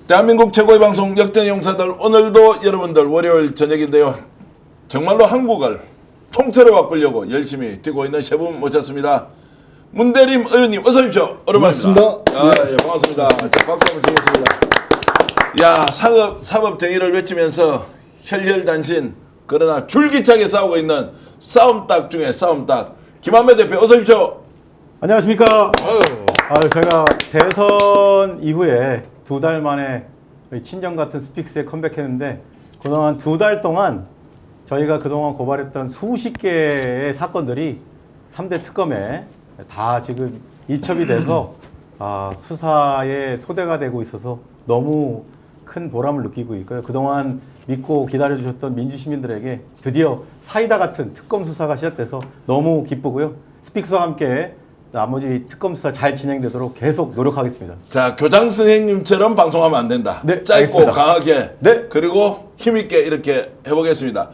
대한민국 최고의 방송 역전용사들, 오늘도 여러분들 월요일 저녁인데요. 정말로 한국을 통째로 바꾸려고 열심히 뛰고 있는 세 분 모셨습니다. 문대림 의원님 어서 오십시오. 오랜만입니다. 반갑습니다. 예, 반갑습니다. 자, 박수 한번 드리겠습니다. 야, 사법 정의를 외치면서 혈혈단신 그러나 줄기차게 싸우고 있는 싸움닭 중에 싸움닭 김한배 대표 어서 오십시오. 안녕하십니까. 제가 대선 이후에 2달 만에 친정 같은 스픽스에 컴백했는데 그동안 2달 동안 저희가 그동안 고발했던 수십 개의 사건들이 3대 특검에 다 지금 이첩이 돼서 수사의 토대가 되고 있어서 너무 큰 보람을 느끼고 있고요. 그동안 믿고 기다려주셨던 민주시민들에게 드디어 사이다 같은 특검 수사가 시작돼서 너무 기쁘고요. 스픽스와 함께 나머지 특검 수사 잘 진행되도록 계속 노력하겠습니다. 자, 교장 선생님처럼 방송하면 안 된다. 네, 짧고 알겠습니다. 강하게. 네. 그리고 힘있게 이렇게 해보겠습니다.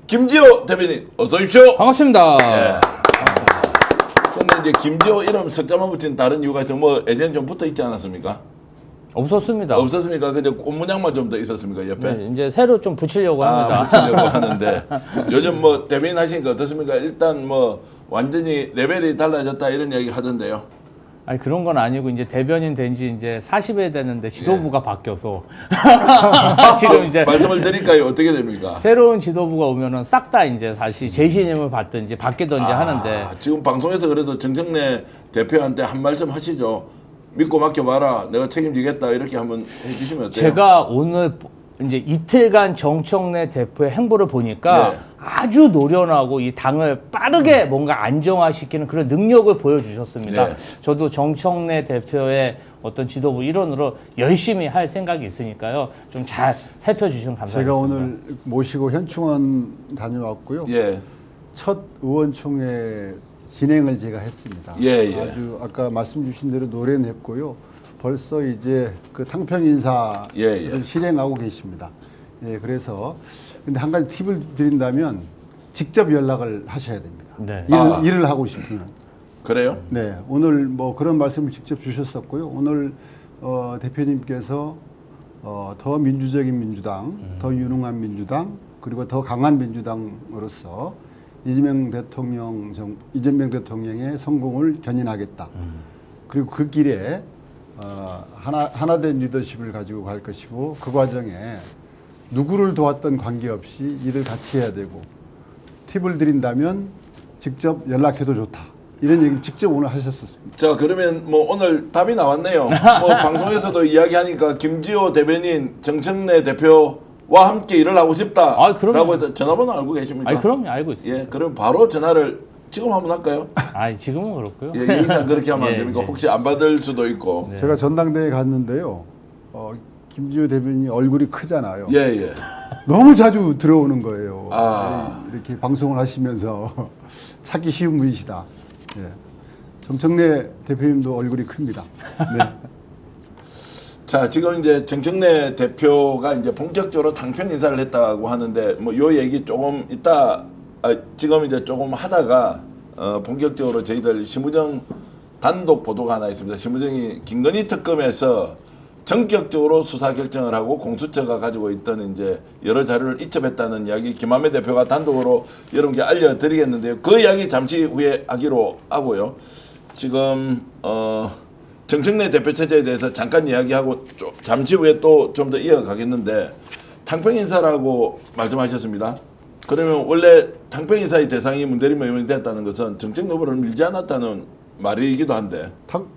김지호 대변인 어서 오십시오. 반갑습니다. 예. 근데 이제 김지호 이름 석자만 붙인 다른 이유가 있어요. 뭐 예전에 좀 붙어 있지 않았습니까? 없었습니다. 없었습니까? 근데 꽃문양만 좀 더 있었습니까 옆에? 네, 이제 새로 좀 붙이려고 합니다. 붙이려고 하는데 요즘 뭐 대변인 하시니까 어떻습니까? 일단 뭐 완전히 레벨이 달라졌다 이런 얘기 하던데요. 아니 그런 건 아니고 이제 대변인 된 지 이제 40회 됐는데 지도부가 바뀌어서 지금 이제 말씀을 드릴까요? 어떻게 됩니까? 새로운 지도부가 오면은 싹 다 이제 다시 재신임을 받든지 바뀌든지 하는데 지금 방송에서 그래도 정청래 대표한테 한 말씀 하시죠. 믿고 맡겨봐라. 내가 책임지겠다. 이렇게 한번 해주시면 어때요? 제가 오늘 이제 이틀간 정청래 대표의 행보를 보니까 네. 아주 노련하고 이 당을 빠르게 뭔가 안정화시키는 그런 능력을 보여주셨습니다. 네. 저도 정청래 대표의 어떤 지도부 일원으로 열심히 할 생각이 있으니까요. 좀 잘 살펴주시면 감사하겠습니다. 제가 오늘 모시고 현충원 다녀왔고요. 예. 첫 의원총회 진행을 제가 했습니다. 예. 아주 아까 말씀 주신 대로 노련했고요. 벌써 이제 그 탕평 인사를 예. 실행하고 계십니다. 예, 그래서 근데 한 가지 팁을 드린다면 직접 연락을 하셔야 됩니다. 네. 일을 하고 싶으면. 그래요? 네, 오늘 뭐 그런 말씀을 직접 주셨었고요. 오늘 대표님께서 더 민주적인 민주당, 더 유능한 민주당, 그리고 더 강한 민주당으로서 이재명 대통령의 성공을 견인하겠다. 그리고 그 길에 하나된 리더십을 가지고 갈 것이고 그 과정에 누구를 도왔던 관계없이 일을 같이 해야 되고 팁을 드린다면 직접 연락해도 좋다. 이런 얘기를 직접 오늘 하셨었습니다. 자, 그러면 뭐 오늘 답이 나왔네요. 뭐 방송에서도 이야기하니까 김지호 대변인 정청래 대표와 함께 일을 하고 싶다라고 해서 전화번호 알고 계십니까? 아니 그럼요, 알고 있어요. 예, 그럼 바로 전화를 지금 한번 할까요? 아, 지금은 그렇고요. 예, 예의상 그렇게 하면 안 예, 됩니까? 예. 혹시 안 받을 수도 있고. 네. 제가 전당대회 갔는데요. 김지호 대변인이 얼굴이 크잖아요. 예. 너무 자주 들어오는 거예요. 아. 이렇게 방송을 하시면서 찾기 쉬운 분이시다. 예. 정청래 대표님도 얼굴이 큽니다. 네. 자, 지금 이제 정청래 대표가 이제 본격적으로 당편 인사를 했다고 하는데 뭐 요 얘기 조금 이따 지금 이제 조금 하다가 본격적으로 저희들 신부정 단독 보도가 하나 있습니다. 신부정이 김건희 특검에서 전격적으로 수사 결정을 하고 공수처가 가지고 있던 이제 여러 자료를 이첩했다는 이야기 김한배 대표가 단독으로 여러분께 알려드리겠는데요. 그 이야기 잠시 후에 하기로 하고요. 지금 정청래 대표 체제에 대해서 잠깐 이야기하고 잠시 후에 또 좀 더 이어가겠는데 탕평 인사라고 말씀하셨습니다. 그러면 원래 탕평 인사의 대상이 문대림 의원이 됐다는 것은 정책 여부를 밀지 않았다는 말이기도 한데.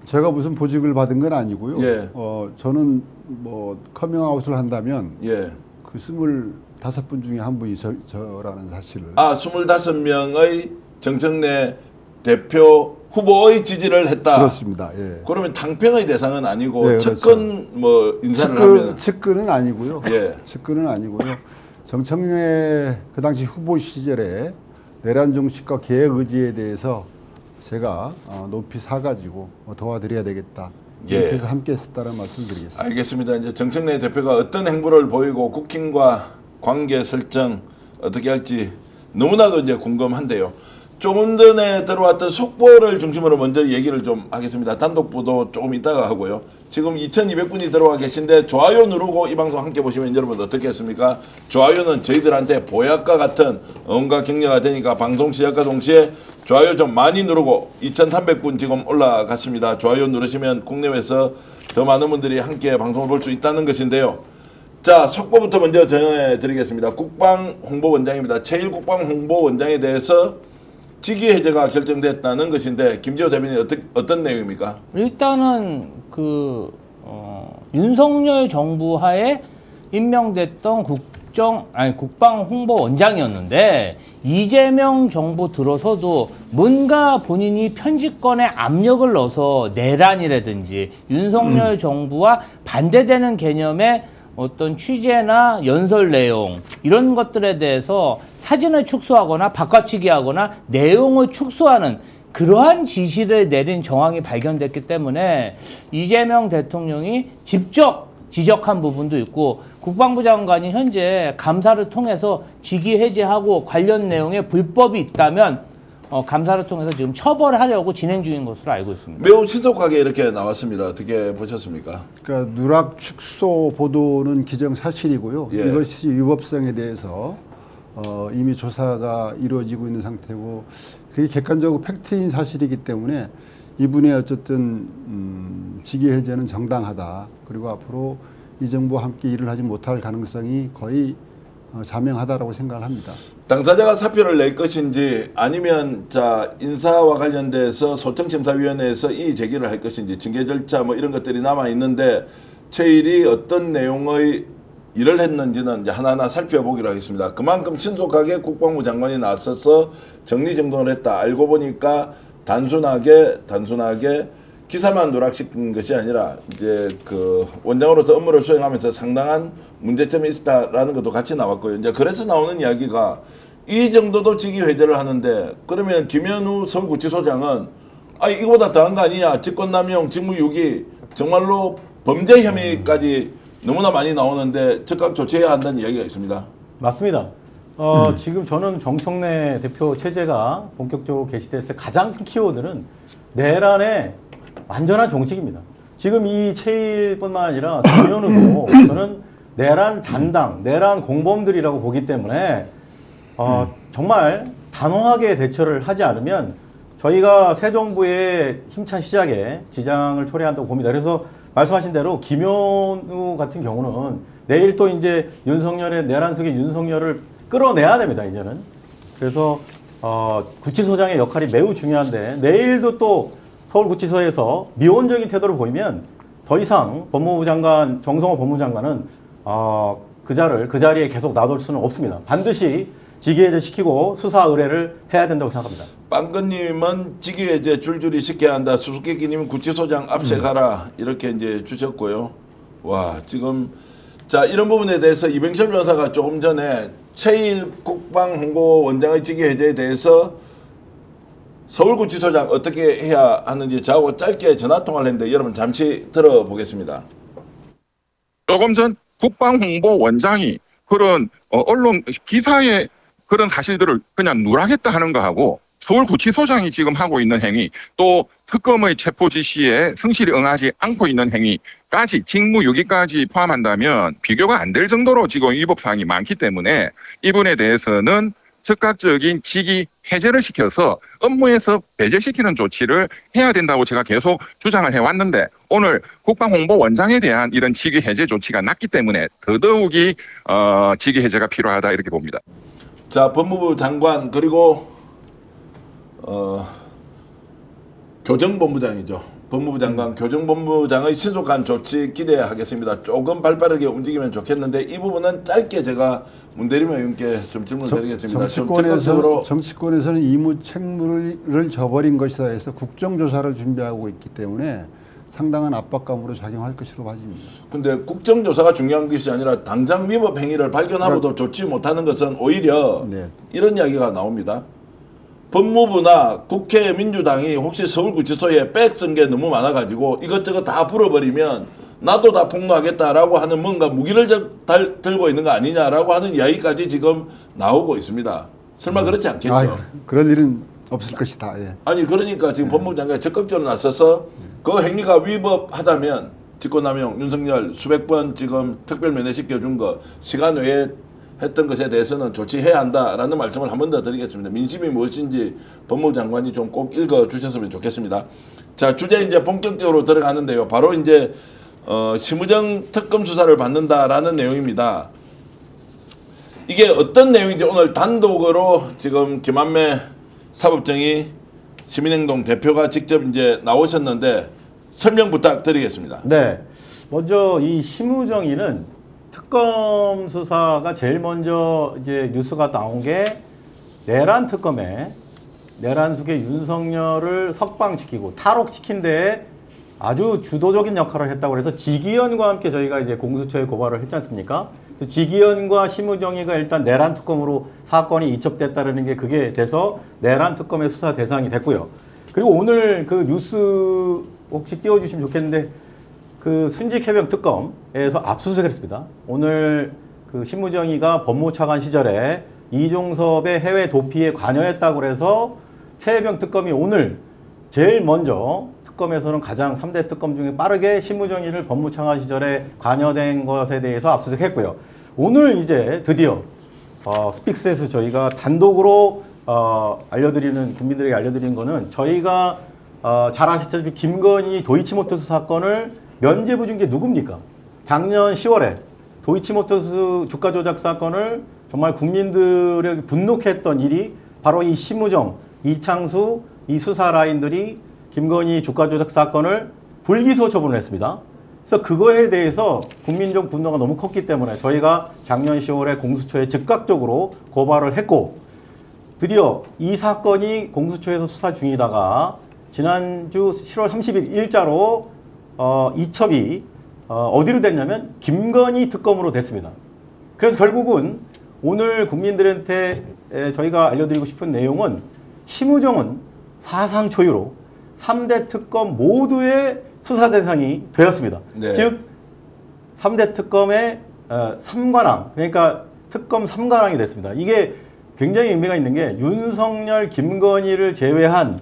제가 무슨 보직을 받은 건 아니고요. 예. 저는 뭐 커밍아웃을 한다면 예. 그 25분 중에 한 분이 저라는 사실을. 25명의 정청래 대표 후보의 지지를 했다. 그렇습니다. 예. 그러면 탕평의 대상은 아니고 네, 측근 뭐 인사를 하면 측근은 아니고요. 예. 측근은 아니고요. 정청래 그 당시 후보 시절에 내란 정책과 계획 의지에 대해서 제가 높이 사가지고 도와드려야 되겠다. 이렇게 해서 함께 했었다는 말씀드리겠습니다. 알겠습니다. 이제 정청래 대표가 어떤 행보를 보이고 국힘과 관계 설정 어떻게 할지 너무나도 이제 궁금한데요. 조금 전에 들어왔던 속보를 중심으로 먼저 얘기를 좀 하겠습니다. 단독보도 조금 이따가 하고요. 지금 2,200분이 들어와 계신데 좋아요 누르고 이 방송 함께 보시면 여러분 어떻겠습니까? 좋아요는 저희들한테 보약과 같은 응원과 격려가 되니까 방송 시작과 동시에 좋아요 좀 많이 누르고 2,300분 지금 올라갔습니다. 좋아요 누르시면 국내외에서 더 많은 분들이 함께 방송을 볼 수 있다는 것인데요. 자, 속보부터 먼저 전해드리겠습니다. 국방홍보원장입니다. 최일 국방홍보원장에 대해서 직위 해제가 결정됐다는 것인데 김지호 대변인 어떤 내용입니까? 일단은 윤석열 정부 하에 임명됐던 국방홍보원장이었는데 이재명 정부 들어서도 뭔가 본인이 편집권에 압력을 넣어서 내란이라든지 윤석열 정부와 반대되는 개념의 어떤 취재나 연설 내용 이런 것들에 대해서 사진을 축소하거나 바꿔치기하거나 내용을 축소하는 그러한 지시를 내린 정황이 발견됐기 때문에 이재명 대통령이 직접 지적한 부분도 있고 국방부 장관이 현재 감사를 통해서 직위 해제하고 관련 내용에 불법이 있다면 감사를 통해서 지금 처벌하려고 진행 중인 것으로 알고 있습니다. 매우 신속하게 이렇게 나왔습니다. 어떻게 보셨습니까? 그러니까 누락 축소 보도는 기정사실이고요. 예. 이것이 위법성에 대해서 이미 조사가 이루어지고 있는 상태고 그게 객관적으로 팩트인 사실이기 때문에 이분의 어쨌든 직위 해제는 정당하다. 그리고 앞으로 이 정부와 함께 일을 하지 못할 가능성이 거의 자명하다라고 생각을 합니다. 당사자가 사표를 낼 것인지 아니면 자 인사와 관련돼서 소청심사위원회에서 이의 제기를 할 것인지 징계 절차 뭐 이런 것들이 남아 있는데 최일이 어떤 내용의 일을 했는지는 이제 하나하나 살펴보기로 하겠습니다. 그만큼 신속하게 국방부 장관이 나서서 정리정돈을 했다. 알고 보니까 단순하게 기사만 누락시킨 것이 아니라 이제 그 원장으로서 업무를 수행하면서 상당한 문제점이 있다라는 것도 같이 나왔고요. 이제 그래서 나오는 이야기가 이 정도도 직위 회제를 하는데 그러면 김현우 서울구치소장은 이거보다 더한 거 아니냐? 직권남용, 직무유기 정말로 범죄 혐의까지 너무나 많이 나오는데 즉각 조치해야 한다는 이야기가 있습니다. 맞습니다. 지금 저는 정청래 대표 체제가 본격적으로 개시됐을 가장 큰 키워드는 내란의 완전한 종식입니다. 지금 이 최일뿐만 아니라 김현우도 저는 내란 잔당, 내란 공범들이라고 보기 때문에 정말 단호하게 대처를 하지 않으면 저희가 새 정부의 힘찬 시작에 지장을 초래한다고 봅니다. 그래서 말씀하신 대로 김현우 같은 경우는 내일 또 이제 윤석열의 내란 속의 윤석열을 끌어내야 됩니다. 이제는. 그래서 구치소장의 역할이 매우 중요한데 내일도 또 서울구치소에서 미온적인 태도를 보이면 더 이상 법무부 장관 정성호 법무장관은 그 자리에 계속 놔둘 수는 없습니다. 반드시 직위해제 시키고 수사 의뢰를 해야 된다고 생각합니다. 빵근님은 직위해제 줄줄이 시켜야 한다. 수수께끼님은 구치소장 압색하라 이렇게 이제 주셨고요. 와 지금 자 이런 부분에 대해서 이병철 변호사가 조금 전에 최일 국방홍보원장의 직위해제에 대해서 서울구치소장 어떻게 해야 하는지 저하고 짧게 전화통화를 했는데 여러분 잠시 들어보겠습니다. 조금 전 국방홍보원장이 그런 언론 기사에 그런 사실들을 그냥 누락했다 하는 거하고 서울구치소장이 지금 하고 있는 행위 또 특검의 체포 지시에 성실히 응하지 않고 있는 행위까지 직무유기까지 포함한다면 비교가 안 될 정도로 지금 위법사항이 많기 때문에 이분에 대해서는 즉각적인 직위 해제를 시켜서 업무에서 배제시키는 조치를 해야 된다고 제가 계속 주장을 해왔는데 오늘 국방홍보원장에 대한 이런 직위 해제 조치가 났기 때문에 더더욱이 직위 해제가 필요하다 이렇게 봅니다. 자 법무부 장관 그리고 교정본부장이죠. 법무부 장관, 교정본부장의 신속한 조치 기대하겠습니다. 조금 발빠르게 움직이면 좋겠는데 이 부분은 짧게 제가 문대리명 의원께 좀 질문을 드리겠습니다. 정치권에서는 이무 책무를 져버린 것이다 해서 국정조사를 준비하고 있기 때문에 상당한 압박감으로 작용할 것으로 봐집니다. 근데 국정조사가 중요한 것이 아니라 당장 위법 행위를 발견하고도 조치 못하는 것은 오히려 네. 이런 이야기가 나옵니다. 법무부나 국회 민주당이 혹시 서울구치소에 뺏은 게 너무 많아가지고 이것저것 다 풀어버리면 나도 다 폭로하겠다라고 하는 뭔가 무기를 들고 있는 거 아니냐라고 하는 이야기까지 지금 나오고 있습니다. 설마 그렇지 않겠죠? 그럴 일은 없을 것이다. 예. 아니 그러니까 지금 법무부 장관이 적극적으로 나서서 그 행위가 위법하다면 직권남용 윤석열 수백 번 지금 특별 면회시켜준 거 시간 외에 했던 것에 대해서는 조치해야 한다라는 말씀을 한 번 더 드리겠습니다. 민심이 무엇인지 법무부 장관이 좀 꼭 읽어 주셨으면 좋겠습니다. 자, 주제 이제 본격적으로 들어가는데요. 바로 이제 심우정 특검 수사를 받는다라는 내용입니다. 이게 어떤 내용인지 오늘 단독으로 지금 김한매 사법정의 시민행동 대표가 직접 이제 나오셨는데 설명 부탁드리겠습니다. 네. 먼저 이 심우정의는 특검 수사가 제일 먼저 이제 뉴스가 나온 게 내란 특검에 내란 속에 윤석열을 석방시키고 탈옥시킨 데에 아주 주도적인 역할을 했다고 해서 지기현과 함께 저희가 이제 공수처에 고발을 했지 않습니까? 그래서 지기현과 심우정의가 일단 내란 특검으로 사건이 이첩됐다는 게 그게 돼서 내란 특검의 수사 대상이 됐고요. 그리고 오늘 그 뉴스 혹시 띄워주시면 좋겠는데 그 순직해병 특검에서 압수수색을 했습니다. 오늘 그 심우정의가 법무차관 시절에 이종섭의 해외 도피에 관여했다고 해서 최해병 특검이 오늘 제일 먼저 특검에서는 가장 3대 특검 중에 빠르게 심우정의를 법무차관 시절에 관여된 것에 대해서 압수수색했고요. 오늘 이제 드디어 스픽스에서 저희가 단독으로 알려드리는 국민들에게 알려드리는 거는 저희가 잘 아시다시피 김건희 도이치모터스 사건을 면죄부 준 게 누굽니까? 작년 10월에 도이치모터스 주가 조작 사건을 정말 국민들에게 분노케 했던 일이 바로 이 심우정, 이창수, 이 수사 라인들이 김건희 주가 조작 사건을 불기소 처분을 했습니다. 그래서 그거에 대해서 국민적 분노가 너무 컸기 때문에 저희가 작년 10월에 공수처에 즉각적으로 고발을 했고 드디어 이 사건이 공수처에서 수사 중이다가 지난주 7월 30일 일자로 이첩이 어디로 됐냐면 김건희 특검으로 됐습니다. 그래서 결국은 오늘 국민들한테 저희가 알려드리고 싶은 내용은 심우정은 사상 초유로 3대 특검 모두의 수사 대상이 되었습니다. 네. 즉 3대 특검의 3관왕 그러니까 특검 3관왕이 됐습니다. 이게 굉장히 의미가 있는 게 윤석열, 김건희를 제외한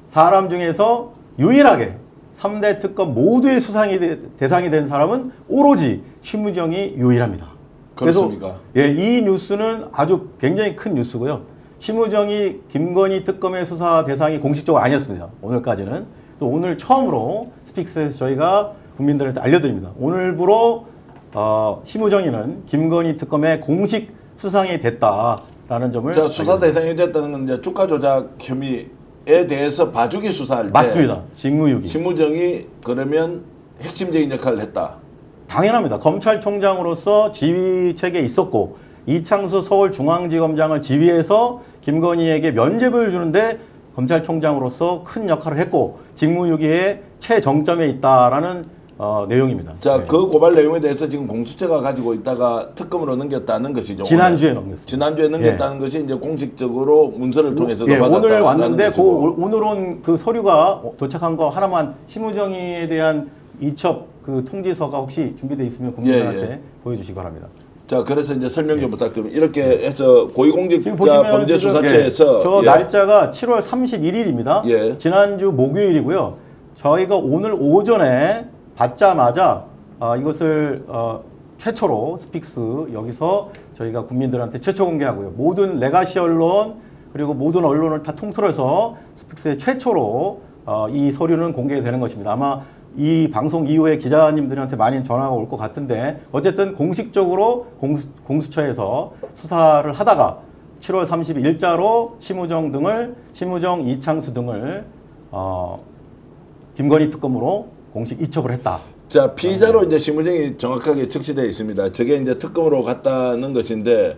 사람 중에서 유일하게 3대 특검 모두의 수상이 대상이 된 사람은 오로지 심우정이 유일합니다. 그렇습니까? 그래서 이 뉴스는 아주 굉장히 큰 뉴스고요. 심우정이 김건희 특검의 수사 대상이 공식적으로 아니었습니다. 오늘까지는. 또 오늘 처음으로 스픽스에서 저희가 국민들한테 알려드립니다. 오늘부로 심우정이는 김건희 특검의 공식 수상이 됐다라는 점을 자, 수사 대상이 됐다는 건 이제 주가 조작 혐의에 대해서 봐주기 수사할 때 맞습니다. 직무유기. 심우정이 그러면 핵심적인 역할을 했다. 당연합니다. 검찰총장으로서 지휘 체계에 있었고 이창수 서울중앙지검장을 지휘해서 김건희에게 면죄부를 주는데 검찰총장으로서 큰 역할을 했고 직무유기의 최정점에 있다라는 내용입니다. 자, 네. 그 고발 내용에 대해서 지금 공수처가 가지고 있다가 특검으로 넘겼다는 것이죠. 지난주에 오늘. 넘겼습니다. 지난주에 넘겼다는 것이 이제 공식적으로 문서를 통해서도 받았다. 오늘 왔는데 오늘 온 그 서류가 도착한 거 하나만 심우정의에 대한 이첩 그 통지서가 혹시 준비되어 있으면 국민들한테 보여주시기 바랍니다. 자, 그래서 이제 설명 좀 부탁드립니다. 이렇게 해서 고위공직자 지금 보시면 범죄수사처에서 저 날짜가 7월 31일입니다. 예. 지난주 목요일이고요. 저희가 오늘 오전에 받자마자 이것을 최초로 스픽스 여기서 저희가 국민들한테 최초 공개하고요. 모든 레가시 언론 그리고 모든 언론을 다 통틀어서 스픽스의 최초로 이 서류는 공개되는 것입니다. 아마 이 방송 이후에 기자님들한테 많이 전화가 올 것 같은데 어쨌든 공식적으로 공수처에서 수사를 하다가 7월 30일자로 심우정, 이창수 등을 김건희 특검으로 공식 이첩을 했다. 자, 피의자로 이제 심우정이 정확하게 적시되어 있습니다. 저게 이제 특검으로 갔다는 것인데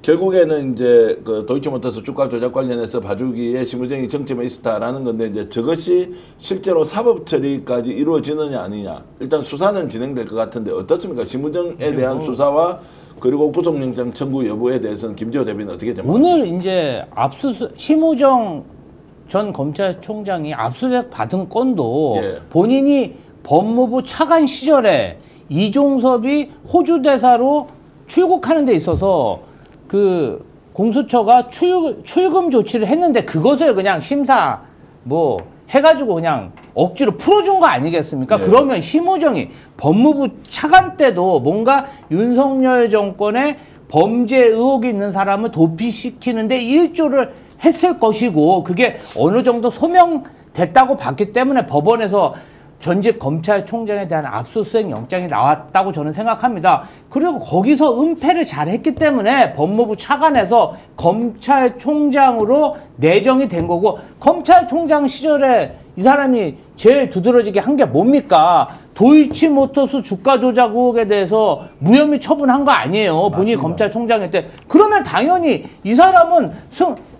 결국에는 이제 그 도이치모터스 주가 조작 관련해서 봐주기에 심우정이 정점에 있었다라는 건데 이제 저것이 실제로 사법 처리까지 이루어지느냐 아니냐. 일단 수사는 진행될 것 같은데 어떻습니까? 심우정에 대한 수사와 그리고 구속영장 청구 여부에 대해서는 김지호 대변인 어떻게 생각하십니까? 오늘 이제 심우정 전 검찰총장이 압수수색 받은 건도 예. 본인이 법무부 차관 시절에 이종섭이 호주 대사로 출국하는 데 있어서 그 공수처가 출금 조치를 했는데 그것을 그냥 심사 뭐 해가지고 그냥 억지로 풀어준 거 아니겠습니까? 네. 그러면 심우정이 법무부 차관 때도 뭔가 윤석열 정권의 범죄 의혹이 있는 사람을 도피시키는데 일조를 했을 것이고 그게 어느 정도 소명됐다고 봤기 때문에 법원에서 전직 검찰총장에 대한 압수수색 영장이 나왔다고 저는 생각합니다. 그리고 거기서 은폐를 잘했기 때문에 법무부 차관에서 검찰총장으로 내정이 된 거고 검찰총장 시절에 이 사람이 제일 두드러지게 한 게 뭡니까? 도이치모터스 주가 조작 의혹에 대해서 무혐의 처분한 거 아니에요. 본인이 맞습니다. 검찰총장일 때. 그러면 당연히 이 사람은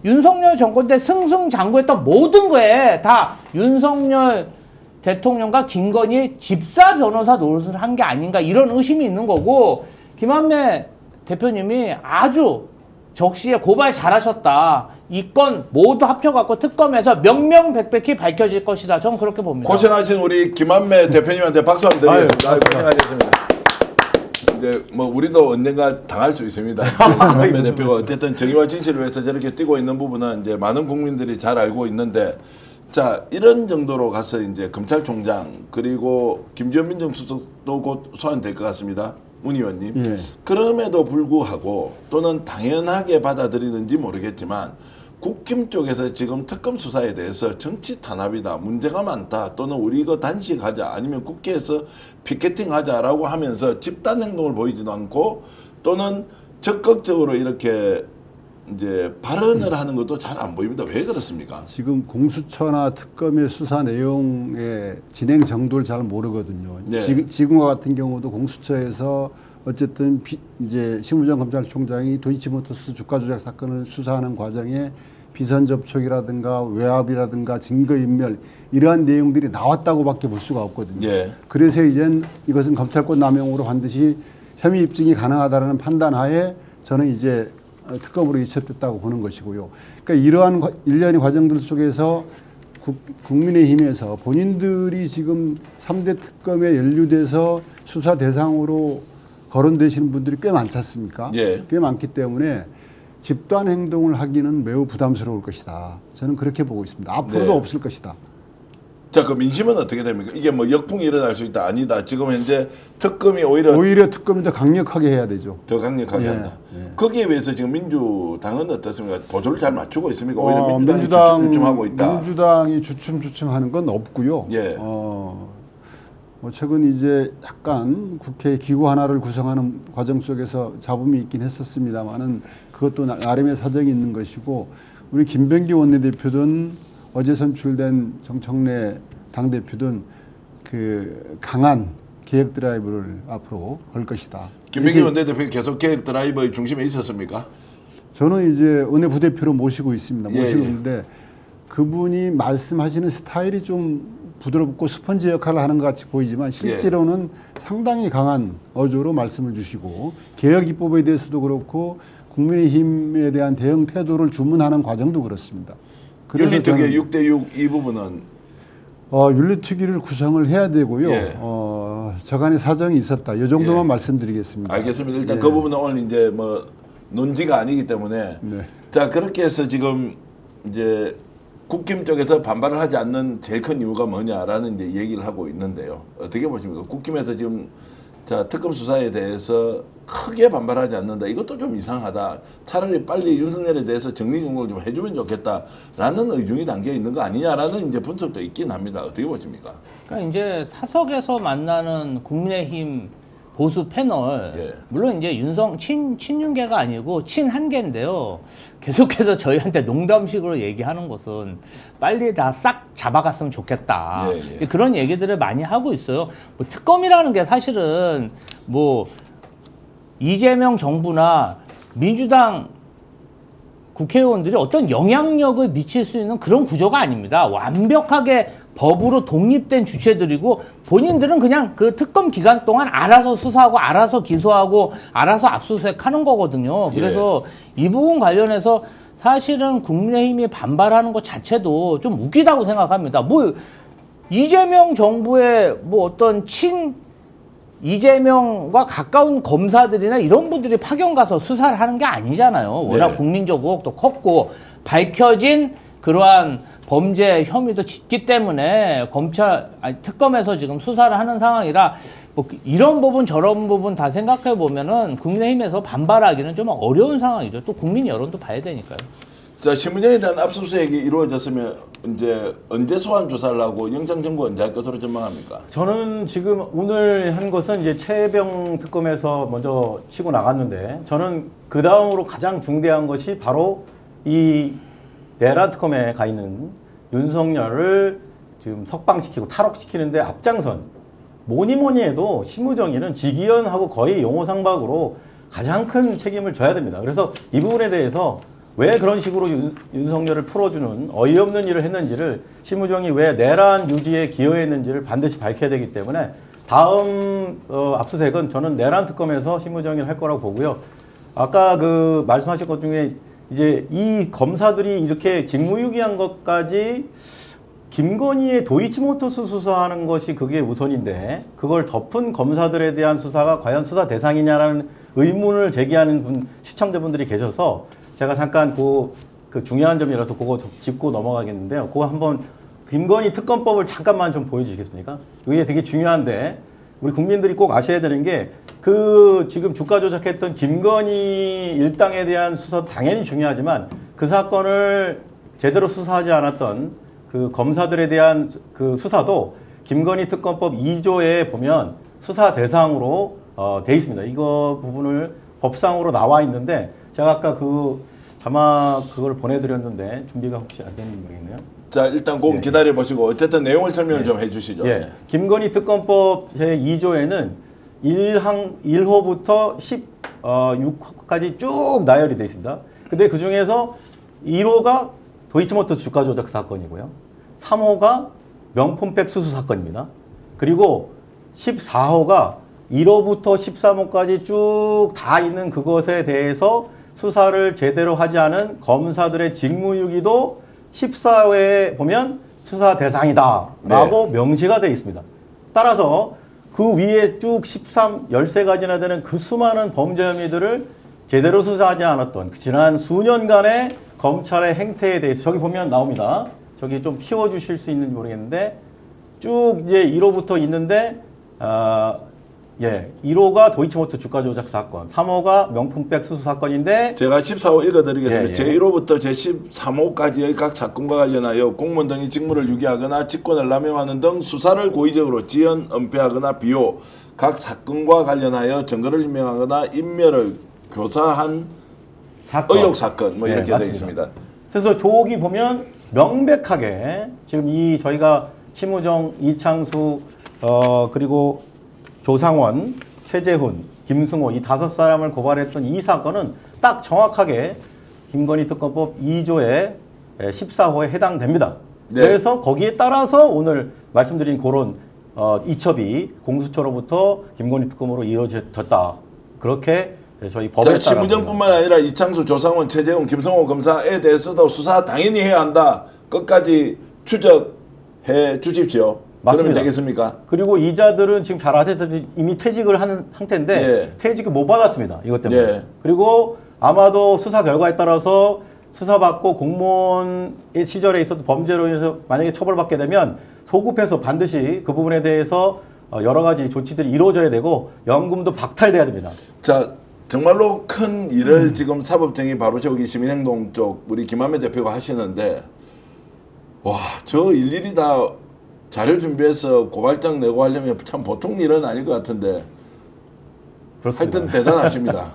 윤석열 정권 때 승승장구했던 모든 거에 다 윤석열 대통령과 김건희의 집사 변호사 노릇을 한 게 아닌가 이런 의심이 있는 거고 김한배 대표님이 아주 적시에 고발 잘하셨다. 이 건 모두 합쳐갖고 특검에서 명명백백히 밝혀질 것이다. 저는 그렇게 봅니다. 고생하신 우리 김한배 대표님한테 박수 한번 드리겠습니다. 아유, 고생하셨습니다. 이제 뭐 우리도 언젠가 당할 수 있습니다. 김한배 대표가 어쨌든 정의와 진실을 위해서 저렇게 뛰고 있는 부분은 이제 많은 국민들이 잘 알고 있는데, 자 이런 정도로 가서 이제 검찰총장 그리고 김지현 민정수석도 곧 소환될 것 같습니다. 문 의원님. 예. 그럼에도 불구하고 또는 당연하게 받아들이는지 모르겠지만 국힘 쪽에서 지금 특검 수사에 대해서 정치 탄압이다, 문제가 많다, 또는 우리 이거 단식하자, 아니면 국회에서 피켓팅하자라고 하면서 집단 행동을 보이지도 않고 또는 적극적으로 이렇게 이제 발언을 하는 것도 잘 안 보입니다. 왜 그렇습니까? 지금 공수처나 특검의 수사 내용의 진행 정도를 잘 모르거든요. 네. 지금과 같은 경우도 공수처에서 어쨌든 이제 심우정 검찰총장이 도이치모터스 주가 조작 사건을 수사하는 과정에 비선 접촉이라든가 외압이라든가 증거인멸 이러한 내용들이 나왔다고밖에 볼 수가 없거든요. 예. 그래서 이젠 이것은 검찰권 남용으로 반드시 혐의 입증이 가능하다는 판단하에 저는 이제 특검으로 이첩됐다고 보는 것이고요. 그러니까 이러한 일련의 과정들 속에서 국민의힘에서 본인들이 지금 3대 특검에 연루돼서 수사 대상으로 거론되시는 분들이 꽤 많지 않습니까? 예. 꽤 많기 때문에 집단 행동을 하기는 매우 부담스러울 것이다. 저는 그렇게 보고 있습니다. 앞으로도 네. 없을 것이다. 자, 그 민심은 어떻게 됩니까? 이게 뭐 역풍이 일어날 수 있다, 아니다. 지금 현재 특검이 오히려 특검이 더 강력하게 해야 되죠. 더 강력하게 예, 한다. 예. 거기에 비해서 지금 민주당은 어떻습니까? 보조를 잘 맞추고 있습니까? 오히려 민주당이 주춤주춤하고 있다. 민주당이 주춤주춤하는 건 없고요. 예. 뭐 최근 이제 약간 국회 기구 하나를 구성하는 과정 속에서 잡음이 있긴 했었습니다만은 그것도 나름의 사정이 있는 것이고 우리 김병기 원내대표든 어제 선출된 정청래 당대표든 그 강한 개혁 드라이브를 앞으로 걸 것이다. 김병기 원내대표 계속 개혁 드라이버의 중심에 있었습니까? 저는 이제 원내 부대표로 모시고 있습니다. 예, 모시고 예. 있는데 그분이 말씀하시는 스타일이 좀 부드럽고 스펀지 역할을 하는 것 같이 보이지만 실제로는 상당히 강한 어조로 말씀을 주시고 개혁 입법에 대해서도 그렇고 국민의힘에 대한 대응 태도를 주문하는 과정도 그렇습니다. 그래서 윤리특위의 저는 6대6 이 부분은 윤리특위를 구성을 해야 되고요. 예. 저간의 사정이 있었다. 이 정도만 예. 말씀드리겠습니다. 알겠습니다. 일단 예. 그 부분은 오늘 이제 뭐 논지가 아니기 때문에 네. 자 그렇게 해서 지금 이제 국힘 쪽에서 반발을 하지 않는 제일 큰 이유가 뭐냐라는 이제 얘기를 하고 있는데요. 어떻게 보십니까? 국힘에서 지금 자 특검 수사에 대해서 크게 반발하지 않는다. 이것도 좀 이상하다. 차라리 빨리 윤석열에 대해서 정리정돈을 좀 해주면 좋겠다라는 의중이 담겨 있는 거 아니냐라는 이제 분석도 있긴 합니다. 어떻게 보십니까? 그러니까 이제 사석에서 만나는 국민의힘 보수 패널, 예. 물론 이제 친윤계가 아니고 친한계인데요. 계속해서 저희한테 농담식으로 얘기하는 것은 빨리 다 싹 잡아갔으면 좋겠다. 예, 예. 그런 얘기들을 많이 하고 있어요. 뭐 특검이라는 게 사실은 뭐 이재명 정부나 민주당 국회의원들이 어떤 영향력을 미칠 수 있는 그런 구조가 아닙니다. 완벽하게 법으로 독립된 주체들이고 본인들은 그냥 그 특검 기간 동안 알아서 수사하고 알아서 기소하고 알아서 압수수색하는 거거든요. 그래서 이 부분 관련해서 사실은 국민의힘이 반발하는 것 자체도 좀 웃기다고 생각합니다. 뭐 이재명 정부의 뭐 어떤 이재명과 가까운 검사들이나 이런 분들이 파견 가서 수사를 하는 게 아니잖아요. 워낙 네. 국민적 의혹도 컸고 밝혀진 그러한 범죄 혐의도 짙기 때문에 특검에서 지금 수사를 하는 상황이라 뭐 이런 부분 저런 부분 다 생각해 보면은 국민의힘에서 반발하기는 좀 어려운 상황이죠. 또 국민 여론도 봐야 되니까요. 자, 신문장에 대한 압수수색이 이루어졌으면 이제 언제 소환 조사를 하고 영장 청구 언제 할 것으로 전망합니까? 저는 지금 오늘 한 것은 이제 최혜병 특검에서 먼저 치고 나갔는데 저는 그 다음으로 가장 중대한 것이 바로 이 내란 특검에 가 있는 윤석열을 지금 석방시키고 탈옥시키는데 앞장선 뭐니 해도 심우정의는 직위원하고 거의 용호상박으로 가장 큰 책임을 져야 됩니다. 그래서 이 부분에 대해서 왜 그런 식으로 윤석열을 풀어주는 어이없는 일을 했는지를 심우정이 왜 내란 유지에 기여했는지를 반드시 밝혀야 되기 때문에 다음 압수수색은 저는 내란 특검에서 심우정이를 할 거라고 보고요. 아까 그 말씀하신 것 중에 이제 이 검사들이 이렇게 직무유기한 것까지 김건희의 도이치모터스 수사하는 것이 그게 우선인데 그걸 덮은 검사들에 대한 수사가 과연 수사 대상이냐라는 의문을 제기하는 시청자분들이 계셔서 제가 잠깐 그 중요한 점이라서 그거 짚고 넘어가겠는데요. 그거 한번 김건희 특검법을 잠깐만 좀 보여주시겠습니까? 이게 되게 중요한데 우리 국민들이 꼭 아셔야 되는 게 그 지금 주가 조작했던 김건희 일당에 대한 수사도 당연히 중요하지만 그 사건을 제대로 수사하지 않았던 그 검사들에 대한 그 수사도 김건희 특검법 2조에 보면 수사 대상으로 돼 있습니다. 이거 부분을 법상으로 나와 있는데 제가 아까 그 자막 그걸 보내드렸는데 준비가 혹시 안 되는 모르겠네요. 자, 일단 꼭 예. 기다려 보시고 어쨌든 내용을 설명을 좀 해주시죠. 예. 김건희 특검법 제2조에는 1호부터 16호까지 쭉 나열이 되어 있습니다. 근데 그 중에서 1호가 도이치모터스 주가 조작 사건이고요. 3호가 명품백 수수 사건입니다. 그리고 14호가 1호부터 13호까지 쭉 다 있는 그것에 대해서 수사를 제대로 하지 않은 검사들의 직무유기도 14호에 보면 수사 대상이다 라고 명시가 되어 있습니다. 따라서 그 위에 쭉 13가지나 되는 그 수많은 범죄 혐의들을 제대로 수사하지 않았던 지난 수년간의 검찰의 행태에 대해서 저기 보면 나옵니다. 저기 좀 키워주실 수 있는지 모르겠는데 쭉 이제 1호부터 있는데 1호가 도이치모터 주가 조작 사건, 3호가 명품백 수수 사건인데 제가 14호 읽어드리겠습니다. 예, 예. 제1호부터 제13호까지의 각 사건과 관련하여 공무원 등이 직무를 유기하거나 직권을 남용하는 등 수사를 고의적으로 지연, 은폐하거나 비호, 각 사건과 관련하여 증거를 인멸하거나 인멸을 교사한 사건. 의혹 사건 뭐 예, 이렇게 되어 맞습니다. 있습니다. 그래서 조기 보면 명백하게 지금 이 저희가 심우정, 이창수 그리고 조상원, 최재훈, 김승호 이 5사람을 고발했던 이 사건은 딱 정확하게 김건희 특검법 2조의 14호에 해당됩니다. 네. 그래서 거기에 따라서 오늘 말씀드린 그런 이첩이 공수처로부터 김건희 특검으로 이루어졌다. 그렇게 저희 법에 자, 따라 심우정뿐만 아니라 이창수, 조상원, 최재훈, 김성호 검사에 대해서도 수사 당연히 해야 한다. 끝까지 추적해 주십시오. 맞습니다. 그러면 되겠습니까? 그리고 이자들은 지금 잘 아시다시피 이미 퇴직을 하는 상태인데 예. 퇴직을 못 받았습니다. 이것 때문에. 예. 그리고 아마도 수사 결과에 따라서 수사받고 공무원의 시절에 있어도 범죄로 인해서 만약에 처벌받게 되면 소급해서 반드시 그 부분에 대해서 여러 가지 조치들이 이루어져야 되고 연금도 박탈돼야 됩니다. 자, 정말로 큰 일을 지금 사법정의 바로세우기 시민행동 쪽 우리 김한배 대표가 하시는데 와, 저 일일이 다 자료 준비해서 고발장 내고 하려면 참 보통 일은 아닐 것 같은데 그렇습니다. 하여튼 대단하십니다.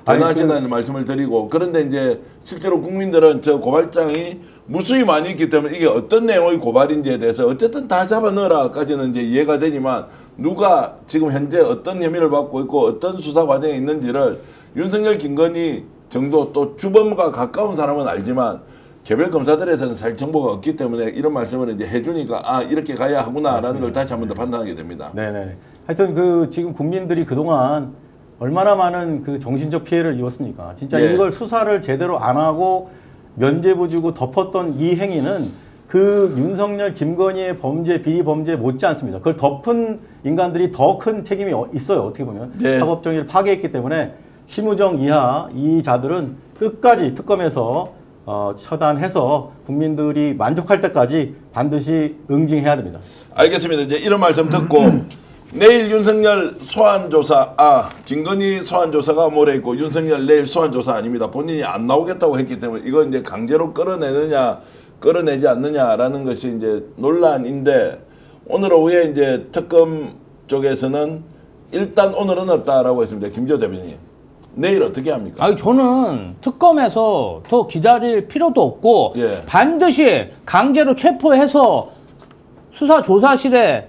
아니, 대단하시다는 말씀을 드리고 그런데 이제 실제로 국민들은 저 고발장이 무수히 많이 있기 때문에 이게 어떤 내용의 고발인지에 대해서 어쨌든 다 잡아 넣으라까지는 이제 이해가 되지만 누가 지금 현재 어떤 혐의를 받고 있고 어떤 수사 과정에 있는지를 윤석열, 김건희 정도 또 주범과 가까운 사람은 알지만 개별 검사들에서는 사실 정보가 없기 때문에 이런 말씀을 이제 해주니까 아 이렇게 가야 하구나라는 걸 다시 한 번 더 판단하게 됩니다. 네네. 하여튼 그 지금 국민들이 그동안 얼마나 많은 그 정신적 피해를 입었습니까? 진짜 예. 이걸 수사를 제대로 안 하고 면죄부 주고 덮었던 이 행위는 그 윤석열, 김건희의 범죄, 비리 범죄 못지 않습니다. 그걸 덮은 인간들이 더 큰 책임이 있어요. 어떻게 보면 네. 사법정의를 파괴했기 때문에 심우정 이하 이 자들은 끝까지 특검에서 처단해서 국민들이 만족할 때까지 반드시 응징해야 됩니다. 알겠습니다. 이제 이런 말씀 듣고 내일 윤석열 소환 조사, 김건희 소환 조사가 모레 있고 윤석열 내일 소환 조사 아닙니다. 본인이 안 나오겠다고 했기 때문에 이건 이제 강제로 끌어내느냐, 끌어내지 않느냐라는 것이 이제 논란인데 오늘 오후에 이제 특검 쪽에서는 일단 오늘은 없다라고 했습니다. 김기호 대변인. 내일 어떻게 합니까? 아니 저는 특검에서 더 기다릴 필요도 없고 예. 반드시 강제로 체포해서 수사조사실에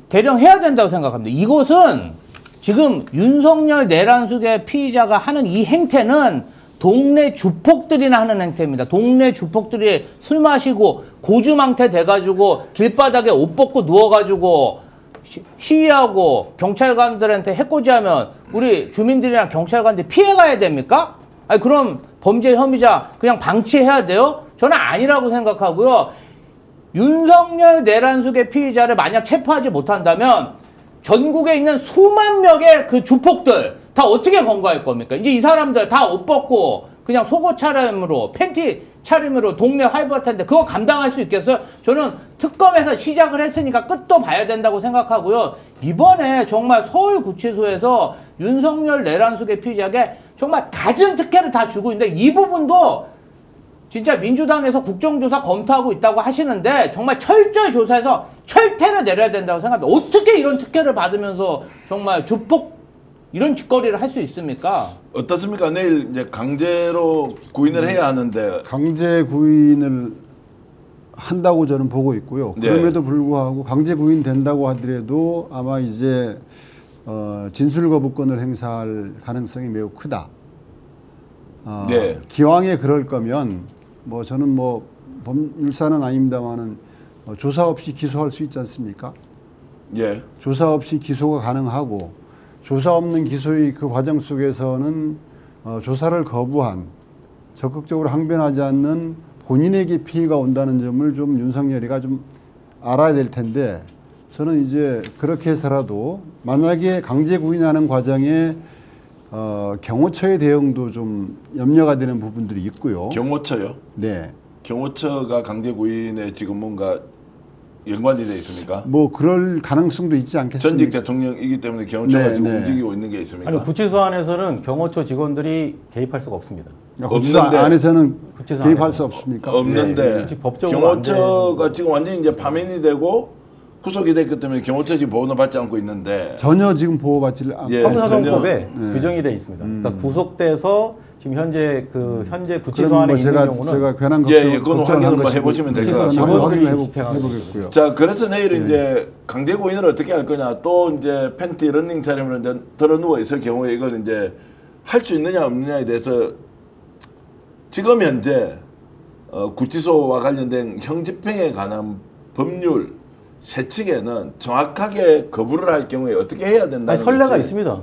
대령해야 된다고 생각합니다. 이것은 지금 윤석열 내란숙의 피의자가 하는 이 행태는 동네 주폭들이나 하는 행태입니다. 동네 주폭들이 술 마시고 고주망태 돼가지고 길바닥에 옷 벗고 누워가지고 시위하고 경찰관들한테 해코지하면 우리 주민들이랑 경찰관들이 피해가야 됩니까? 아니 그럼 범죄 혐의자 그냥 방치해야 돼요? 저는 아니라고 생각하고요. 윤석열 내란숙의 피의자를 만약 체포하지 못한다면 전국에 있는 수만 명의 그 주폭들 다 어떻게 검거할 겁니까? 이제 이 사람들 다 옷 벗고 그냥 속옷 차림으로 팬티 차림으로 동네 활보할 텐데 그거 감당할 수 있겠어요? 저는 특검에서 시작을 했으니까 끝도 봐야 된다고 생각하고요. 이번에 정말 서울구치소에서 윤석열 내란숙의 피의자에게 정말 갖은 특혜를 다 주고 있는데 이 부분도 진짜 민주당에서 국정조사 검토하고 있다고 하시는데 정말 철저히 조사해서 철퇴를 내려야 된다고 생각합니다. 어떻게 이런 특혜를 받으면서 정말 주폭 이런 짓거리를 할 수 있습니까? 어떻습니까? 내일 이제 강제로 구인을 해야 하는데 강제 구인을 한다고 저는 보고 있고요. 네. 그럼에도 불구하고 강제 구인 된다고 하더라도 아마 이제 진술 거부권을 행사할 가능성이 매우 크다. 네. 기왕에 그럴 거면 뭐 저는 뭐 법률사는 아닙니다만은 조사 없이 기소할 수 있지 않습니까? 예. 조사 없이 기소가 가능하고 조사 없는 기소의 그 과정 속에서는 조사를 거부한 적극적으로 항변하지 않는 본인에게 피해가 온다는 점을 좀 윤석열이가 좀 알아야 될 텐데 저는 이제 그렇게 해서라도 만약에 강제 구인하는 과정에 경호처의 대응도 좀 염려가 되는 부분들이 있고요. 경호처요? 네. 경호처가 강제 구인에 지금 뭔가 연관이 돼 있습니까? 뭐 그럴 가능성도 있지 않겠습니까? 전직 대통령이기 때문에 경호처가 네, 지금 네. 움직이고 있는 게 있습니까? 아니 구치소 안에서는 경호처 직원들이 개입할 수가 없습니다. 구치소 없는데. 안에서는 구치소 개입할 안에서. 수 없습니까? 없는데 네, 법적으로 안 경호처가 지금 완전히 이제 파면이 되고 구속이 됐기 때문에 경호처 지금 보호는 받지 않고 있는데 전혀 지금 보호받지 않고 예. 형사소송법에 전혀, 네. 규정이 돼 있습니다. 그러니까 구속돼서 지금 현재 현재 구치소 그럼 안에 뭐 있는 제가 경우는 괜한 예, 걱정, 예, 그건 걱정을 확인을 한 뭐 것이고 해보시면 될 것 구치소는 같고요. 한번 확인을 직원들이 해보겠고요. 자 그래서 내일 이제 강제 구인을 어떻게 할 거냐 또 이제 팬티 런닝 차림으로 이제 들어 누워 있을 경우에 이걸 이제 할 수 있느냐 없느냐에 대해서 지금 현재 구치소와 관련된 형집행에 관한 법률 세칙에는 정확하게 거부를 할 경우에 어떻게 해야 된다는 아니, 선례가 거지. 있습니다.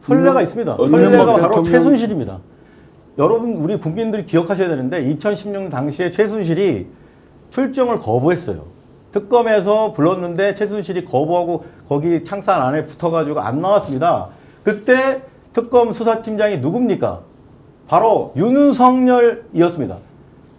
선례가 있습니다. 어떤 선례가 뭐 바로 대통령- 최순실입니다. 여러분 우리 국민들이 기억하셔야 되는데 2016년 당시에 최순실이 출정을 거부했어요. 특검에서 불렀는데 최순실이 거부하고 거기 창살 안에 붙어가지고 안 나왔습니다. 그때 특검 수사팀장이 누굽니까? 바로 윤석열이었습니다.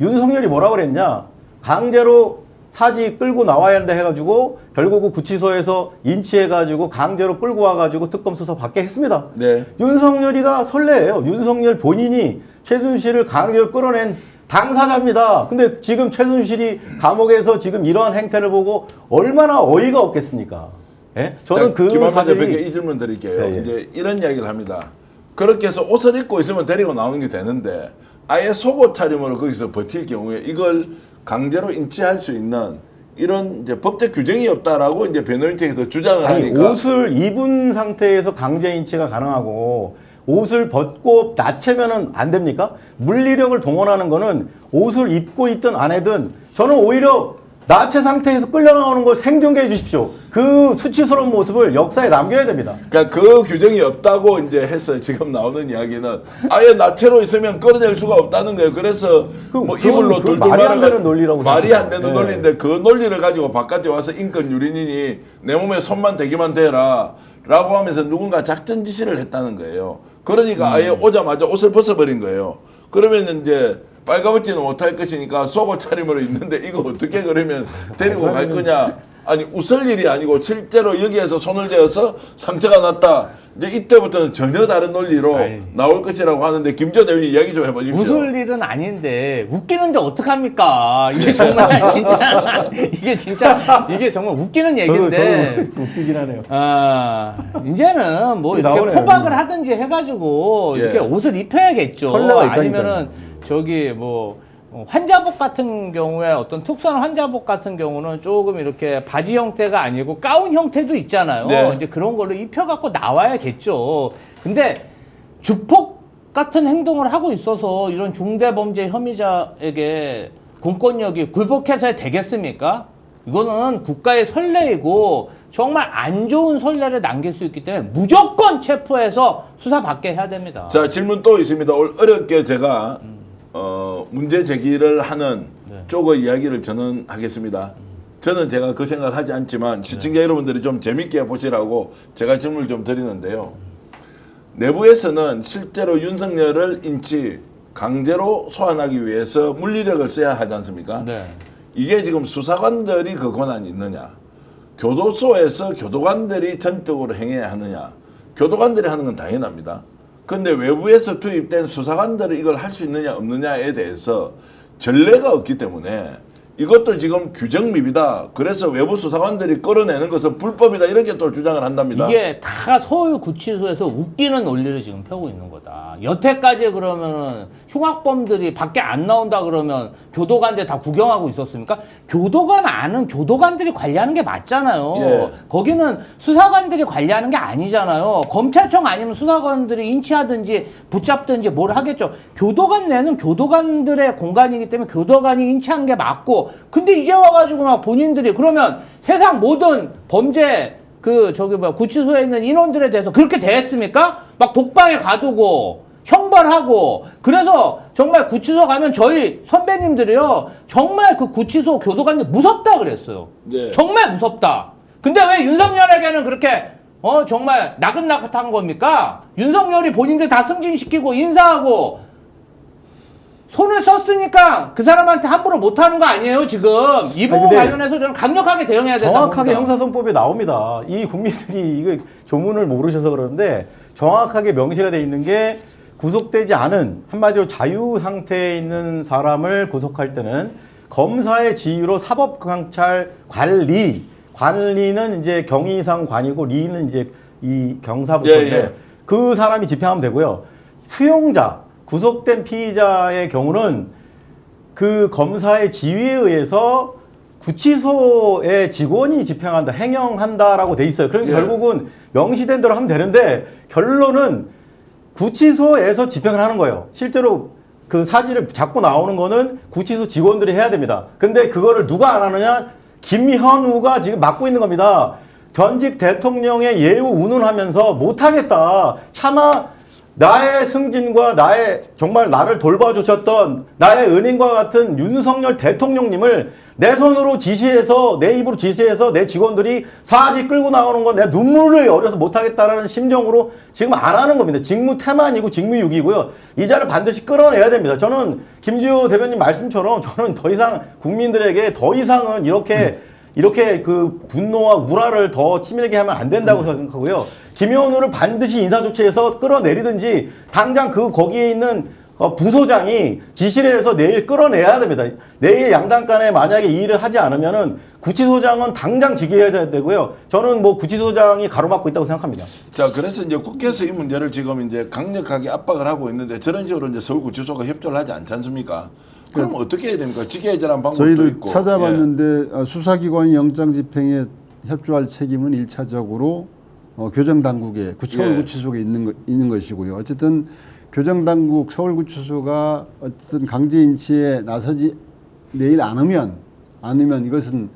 윤석열이 뭐라 그랬냐? 강제로 사지 끌고 나와야 한다 해가지고 결국은 구치소에서 인치해가지고 강제로 끌고 와가지고 특검 수사 받게 했습니다. 네. 윤석열이가 선례예요. 윤석열 본인이 최순실을 강제로 끌어낸 당사자입니다. 근데 지금 최순실이 감옥에서 지금 이러한 행태를 보고 얼마나 어이가 없겠습니까? 예? 저는 자, 그 김한배 대표께 사실이 이 질문 드릴게요. 예, 예. 이제 이런 이야기를 합니다. 그렇게 해서 옷을 입고 있으면 데리고 나오는 게 되는데 아예 속옷 차림으로 거기서 버틸 경우에 이걸 강제로 인치할 수 있는 이런 이제 법적 규정이 없다라고 이제 변호인 측에서 주장을 아니 하니까 옷을 입은 상태에서 강제 인치가 가능하고 옷을 벗고 나체면은 안 됩니까? 물리력을 동원하는 거는 옷을 입고 있든 안 해든 저는 오히려 나체 상태에서 끌려나오는 걸 생존케 해주십시오. 그 수치스러운 모습을 역사에 남겨야 됩니다. 그러니까 그 규정이 없다고 이제 해서 지금 나오는 이야기는 아예 나체로 있으면 끌어낼 수가 없다는 거예요. 그래서 뭐 이불로 그 돌돌 말이 안 말아가 되는 논리라고 말이 안 되는 생각해요. 논리인데 그 논리를 가지고 바깥에 와서 인권 유린인이 내 몸에 손만 대기만 대라 라고 하면서 누군가 작전 지시를 했다는 거예요. 그러니까 아예 오자마자 옷을 벗어버린 거예요. 그러면 이제 빨가벗지는 못할 것이니까 속옷 차림으로 있는데 이거 어떻게 그러면 데리고 갈 거냐. 아니 웃을 일이 아니고 실제로 여기에서 손을 대어서 상처가 났다. 이제 이때부터는 전혀 다른 논리로 아이. 나올 것이라고 하는데 김조 대변인 이야기 좀 해보십시오. 웃을 일은 아닌데 웃기는데 어떡합니까? 이게 정말 이게 정말 웃기는 얘기인데. 저도 웃기긴 하네요. 아, 이제는 뭐 이렇게 나오네요. 포박을 하든지 해가지고 예. 이렇게 옷을 입혀야겠죠. 설레가 있다니까요. 아니면은 저기 뭐 환자복 같은 경우에 어떤 특수한 환자복 같은 경우는 조금 이렇게 바지 형태가 아니고 가운 형태도 있잖아요. 네. 이제 그런 걸로 입혀갖고 나와야겠죠. 근데 주폭 같은 행동을 하고 있어서 이런 중대범죄 혐의자에게 공권력이 굴복해서야 되겠습니까? 이거는 국가의 선례이고 정말 안 좋은 선례를 남길 수 있기 때문에 무조건 체포해서 수사받게 해야 됩니다. 자 질문 또 있습니다. 어렵게 제가 문제 제기를 하는 쪽의 이야기를 저는 하겠습니다. 저는 제가 그 생각을 하지 않지만 시청자 여러분들이 좀 재밌게 보시라고 제가 질문을 좀 드리는데요. 내부에서는 실제로 윤석열을 인치 강제로 소환하기 위해서 물리력을 써야 하지 않습니까? 네. 이게 지금 수사관들이 그 권한이 있느냐? 교도소에서 교도관들이 전적으로 행해야 하느냐? 교도관들이 하는 건 당연합니다. 그런데 외부에서 투입된 수사관들이 이걸 할 수 있느냐 없느냐에 대해서 전례가 없기 때문에 이것도 지금 규정미비다. 그래서 외부 수사관들이 끌어내는 것은 불법이다. 이렇게 또 주장을 한답니다. 이게 다 서울구치소에서 웃기는 논리를 지금 펴고 있는 거다. 여태까지 그러면은 흉악범들이 밖에 안 나온다 그러면 교도관들 다 구경하고 있었습니까? 교도관 안은 교도관들이 관리하는 게 맞잖아요. 예. 거기는 수사관들이 관리하는 게 아니잖아요. 검찰청 아니면 수사관들이 인치하든지 붙잡든지 뭘 하겠죠. 교도관 내는 교도관들의 공간이기 때문에 교도관이 인치하는 게 맞고, 근데 이제 와가지고 막 본인들이 그러면 세상 모든 범죄 구치소에 있는 인원들에 대해서 그렇게 대했습니까? 막 독방에 가두고 형벌하고. 그래서 정말 구치소 가면 저희 선배님들이요 정말 그 구치소 교도관들 무섭다 그랬어요. 네. 정말 무섭다. 근데 왜 윤석열에게는 그렇게 정말 나긋나긋한 겁니까? 윤석열이 본인들 다 승진시키고 인사하고 손을 썼으니까 그 사람한테 함부로 못하는 거 아니에요 지금. 이 부분 근데 관련해서 저는 강력하게 대응해야 된다고 정확하게 봅니다. 형사소송법에 나옵니다. 이 국민들이 이거 조문을 모르셔서 그러는데 정확하게 명시가 돼 있는 게 구속되지 않은, 한마디로 자유 상태에 있는 사람을 구속할 때는 검사의 지휘로 사법경찰 관리는 이제 경위상 관이고 리는 이제 이 경사부처인데 예, 예. 그 사람이 집행하면 되고요. 수용자, 구속된 피의자의 경우는 그 검사의 지휘에 의해서 구치소의 직원이 집행한다, 행영한다라고 돼 있어요. 그러니까 예. 결국은 명시된 대로 하면 되는데 결론은 구치소에서 집행을 하는 거예요. 실제로 그 사진을 잡고 나오는 거는 구치소 직원들이 해야 됩니다. 근데 그거를 누가 안 하느냐? 김현우가 지금 맡고 있는 겁니다. 전직 대통령의 예우 운운하면서 못하겠다. 차마 나의 승진과 정말 나를 돌봐주셨던 나의 은인과 같은 윤석열 대통령님을 내 손으로 지시해서, 내 입으로 지시해서 내 직원들이 사지 끌고 나오는 건 내 눈물을 어려서 못하겠다라는 심정으로 지금 안 하는 겁니다. 직무 태만이고 직무유기고요. 이 자를 반드시 끌어내야 됩니다. 저는 김지호 대변인 말씀처럼 저는 더 이상 국민들에게 더 이상은 이렇게 그 분노와 우라를 더 치밀게 하면 안 된다고 생각하고요. 김현우를 반드시 인사조치해서 끌어내리든지 당장 거기에 있는 부소장이 지시를 해서 내일 끌어내야 됩니다. 내일 양당 간에 만약에 이 일을 하지 않으면은 구치소장은 당장 직위해야 되고요. 저는 뭐 구치소장이 가로막고 있다고 생각합니다. 자, 그래서 이제 국회에서 이 문제를 지금 이제 강력하게 압박을 하고 있는데 저런 식으로 이제 서울구치소가 협조를 하지 않지 않습니까? 그럼 어떻게 해야 됩니까? 직위해제라는 방법도 저희도 있고. 찾아봤는데 수사기관이 영장 집행에 협조할 책임은 일차적으로 교정당국에 서울구치소에 있는 것이고요. 어쨌든 교정당국 서울구치소가 어쨌든 강제 인치에 나서지 내일 않으면 않으면 이것은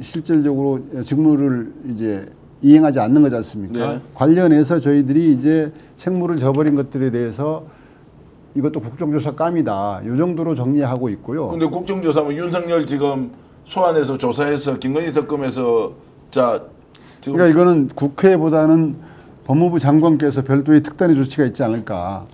실질적으로 직무를 이제 이행하지 않는 거지 않습니까? 네. 관련해서 저희들이 이제 책무를 져버린 것들에 대해서 이것도 국정조사 감이다. 이 정도로 정리하고 있고요. 근데 국정조사면 윤석열 지금 소환해서 조사해서 김건희 특검에서 자 지금 그러니까 이거는 국회보다는 법무부 장관께서 별도의 특단의 조치가 있지 않을까.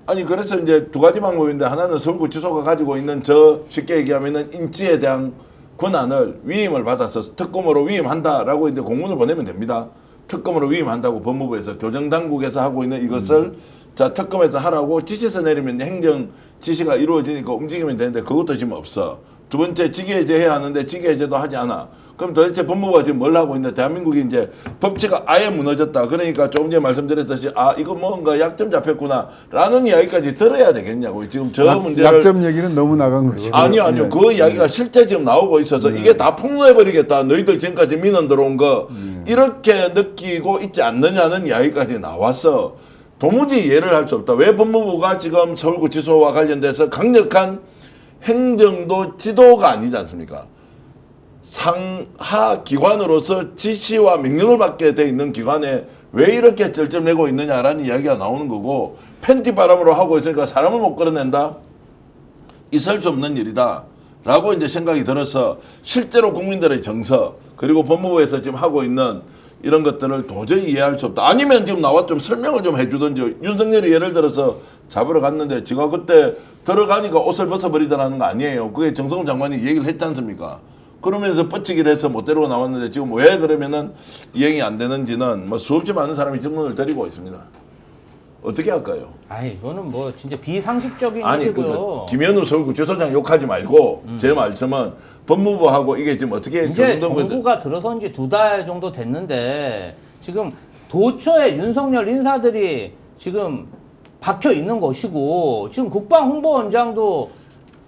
아니 그래서 이제 두 가지 방법인데 하나는 서울구치소가 가지고 있는 저 쉽게 얘기하면은 인지에 대한 권한을 위임을 받아서 특검으로 위임한다라고 이제 공문을 보내면 됩니다. 특검으로 위임한다고 법무부에서 교정당국에서 하고 있는 이것을 자 특검에서 하라고 지시서 내리면 이제 행정 지시가 이루어지니까 움직이면 되는데 그것도 지금 없어. 두 번째 직위해제해야 하는데 직위해제도 하지 않아. 그럼 도대체 법무부가 지금 뭘 하고 있는데 대한민국이 이제 법치가 아예 무너졌다. 그러니까 조금 전에 말씀드렸듯이 아 이거 뭔가 약점 잡혔구나라는 이야기까지 들어야 되겠냐고. 지금 저 문제를 약점 얘기는 너무 나간 거죠. 아니요. 예. 그 이야기가 실제 지금 나오고 있어서 이게 다 폭로해버리겠다. 너희들 지금까지 민원 들어온 거 이렇게 느끼고 있지 않느냐는 이야기까지 나왔어. 도무지 이해를 할 수 없다. 왜 법무부가 지금 서울구치소와 관련돼서 강력한 행정도 지도가 아니지 않습니까? 상하 기관으로서 지시와 명령을 받게 돼 있는 기관에 왜 이렇게 쩔쩔매고 있느냐라는 이야기가 나오는 거고 팬티 바람으로 하고 있으니까 사람을 못 끌어낸다? 있을 수 없는 일이다. 라고 이제 생각이 들어서 실제로 국민들의 정서 그리고 법무부에서 지금 하고 있는 이런 것들을 도저히 이해할 수 없다. 아니면 지금 나와 좀 설명을 좀 해주든지 윤석열이 예를 들어서 잡으러 갔는데 제가 그때 들어가니까 옷을 벗어버리더라는 거 아니에요. 그게 정성훈 장관이 얘기를 했지 않습니까? 그러면서 뻗치기를 해서 못 데리고 나왔는데 지금 왜 그러면은 이행이 안 되는지는 뭐 수없이 많은 사람이 질문을 드리고 있습니다. 어떻게 할까요? 아니 이거는 뭐 진짜 비상식적인 아니 얘기고요. 김현우 서울구치소장 욕하지 말고 제 말씀은 법무부하고 이게 지금 어떻게 이제 결정된 정부가 들어선 지 2달 정도 됐는데 지금 도처에 윤석열 인사들이 지금 박혀 있는 것이고 지금 국방홍보원장도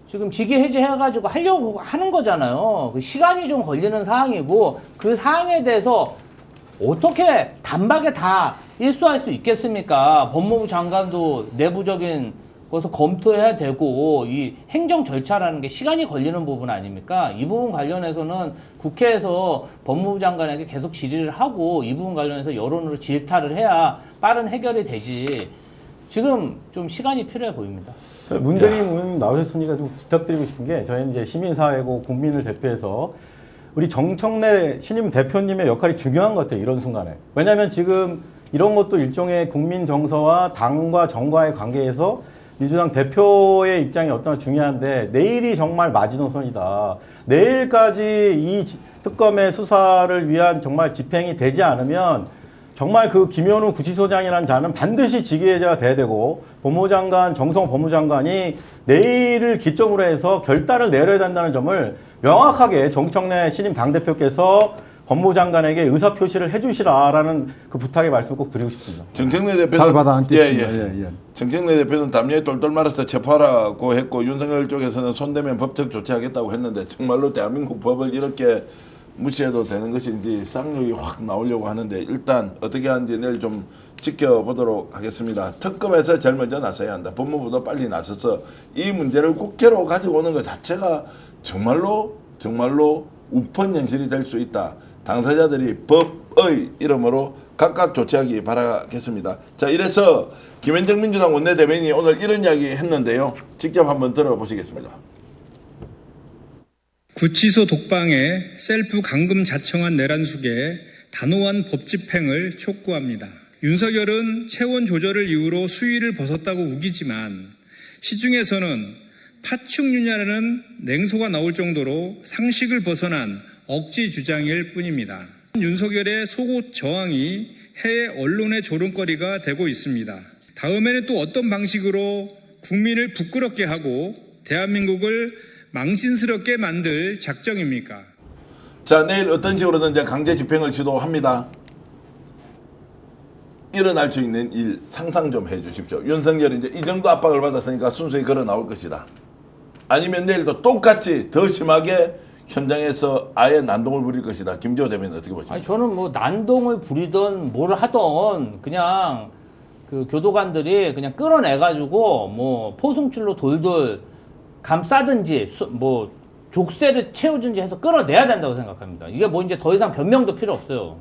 지금 직위 해제해가지고 하려고 하는 거잖아요. 그 시간이 좀 걸리는 사항이고 그 사항에 대해서 어떻게 단박에 다 일수할 수 있겠습니까? 법무부 장관도 내부적인 것을 검토해야 되고 이 행정 절차라는 게 시간이 걸리는 부분 아닙니까? 이 부분 관련해서는 국회에서 법무부 장관에게 계속 질의를 하고 이 부분 관련해서 여론으로 질타를 해야 빠른 해결이 되지. 지금 좀 시간이 필요해 보입니다. 문대리 의원님 나오셨으니까 좀 부탁드리고 싶은 게 저희는 이제 시민사회고 국민을 대표해서 우리 정청래 신임 대표님의 역할이 중요한 것 같아요. 이런 순간에. 왜냐하면 지금 이런 것도 일종의 국민 정서와 당과 정과의 관계에서 민주당 대표의 입장이 어떠나 중요한데 내일이 정말 마지노선이다. 내일까지 이 특검의 수사를 위한 정말 집행이 되지 않으면 정말 그 김현우 구치소장이라는 자는 반드시 직위해제가 돼야 되고 법무부 장관, 정성 법무장관이 내일을 기점으로 해서 결단을 내려야 된다는 점을 명확하게 정청래 신임 당대표께서 법무부 장관에게 의사표시를 해주시라라는 그 부탁의 말씀을 꼭 드리고 싶습니다. 정청래 대표는 잘 받아안겠습니다. 예. 정청래 대표는 담요에 똘똘 말아서 체포하라고 했고 윤석열 쪽에서는 손대면 법적 조치하겠다고 했는데 정말로 대한민국 법을 이렇게 무시해도 되는 것인지 쌍욕이 확 나오려고 하는데 일단 어떻게 하는지 내일 좀 지켜보도록 하겠습니다. 특검에서 제일 먼저 나서야 한다. 법무부도 빨리 나서서 이 문제를 국회로 가지고 오는 것 자체가 정말로 우펀 현실이 될 수 있다. 당사자들이 법의 이름으로 각각 조치하기 바라겠습니다. 자, 이래서 김현정 민주당 원내대변인이 오늘 이런 이야기 했는데요. 직접 한번 들어보시겠습니다. 구치소 독방에 셀프 감금 자청한 내란숙의 단호한 법 집행을 촉구합니다. 윤석열은 체온 조절을 이유로 수위를 벗었다고 우기지만 시중에서는 파충류냐라는 냉소가 나올 정도로 상식을 벗어난 억지 주장일 뿐입니다. 윤석열의 속옷 저항이 해외 언론의 조롱거리가 되고 있습니다. 다음에는 또 어떤 방식으로 국민을 부끄럽게 하고 대한민국을 망신스럽게 만들 작정입니까? 자, 내일 어떤 식으로든 이제 강제 집행을 지도합니다. 일어날 수 있는 일 상상 좀 해주십시오. 윤석열이 이제 이 정도 압박을 받았으니까 순수히 걸어 나올 것이다. 아니면 내일도 똑같이 더 심하게 현장에서 아예 난동을 부릴 것이다. 김재호 대변인 어떻게 보십니까? 아니 저는 뭐 난동을 부리던 뭘 하던 그냥 그 교도관들이 그냥 끌어내 가지고 뭐 포승줄로 돌돌 감싸든지 뭐 족쇄를 채우든지 해서 끌어내야 된다고 생각합니다. 이게 뭐 이제 더 이상 변명도 필요 없어요.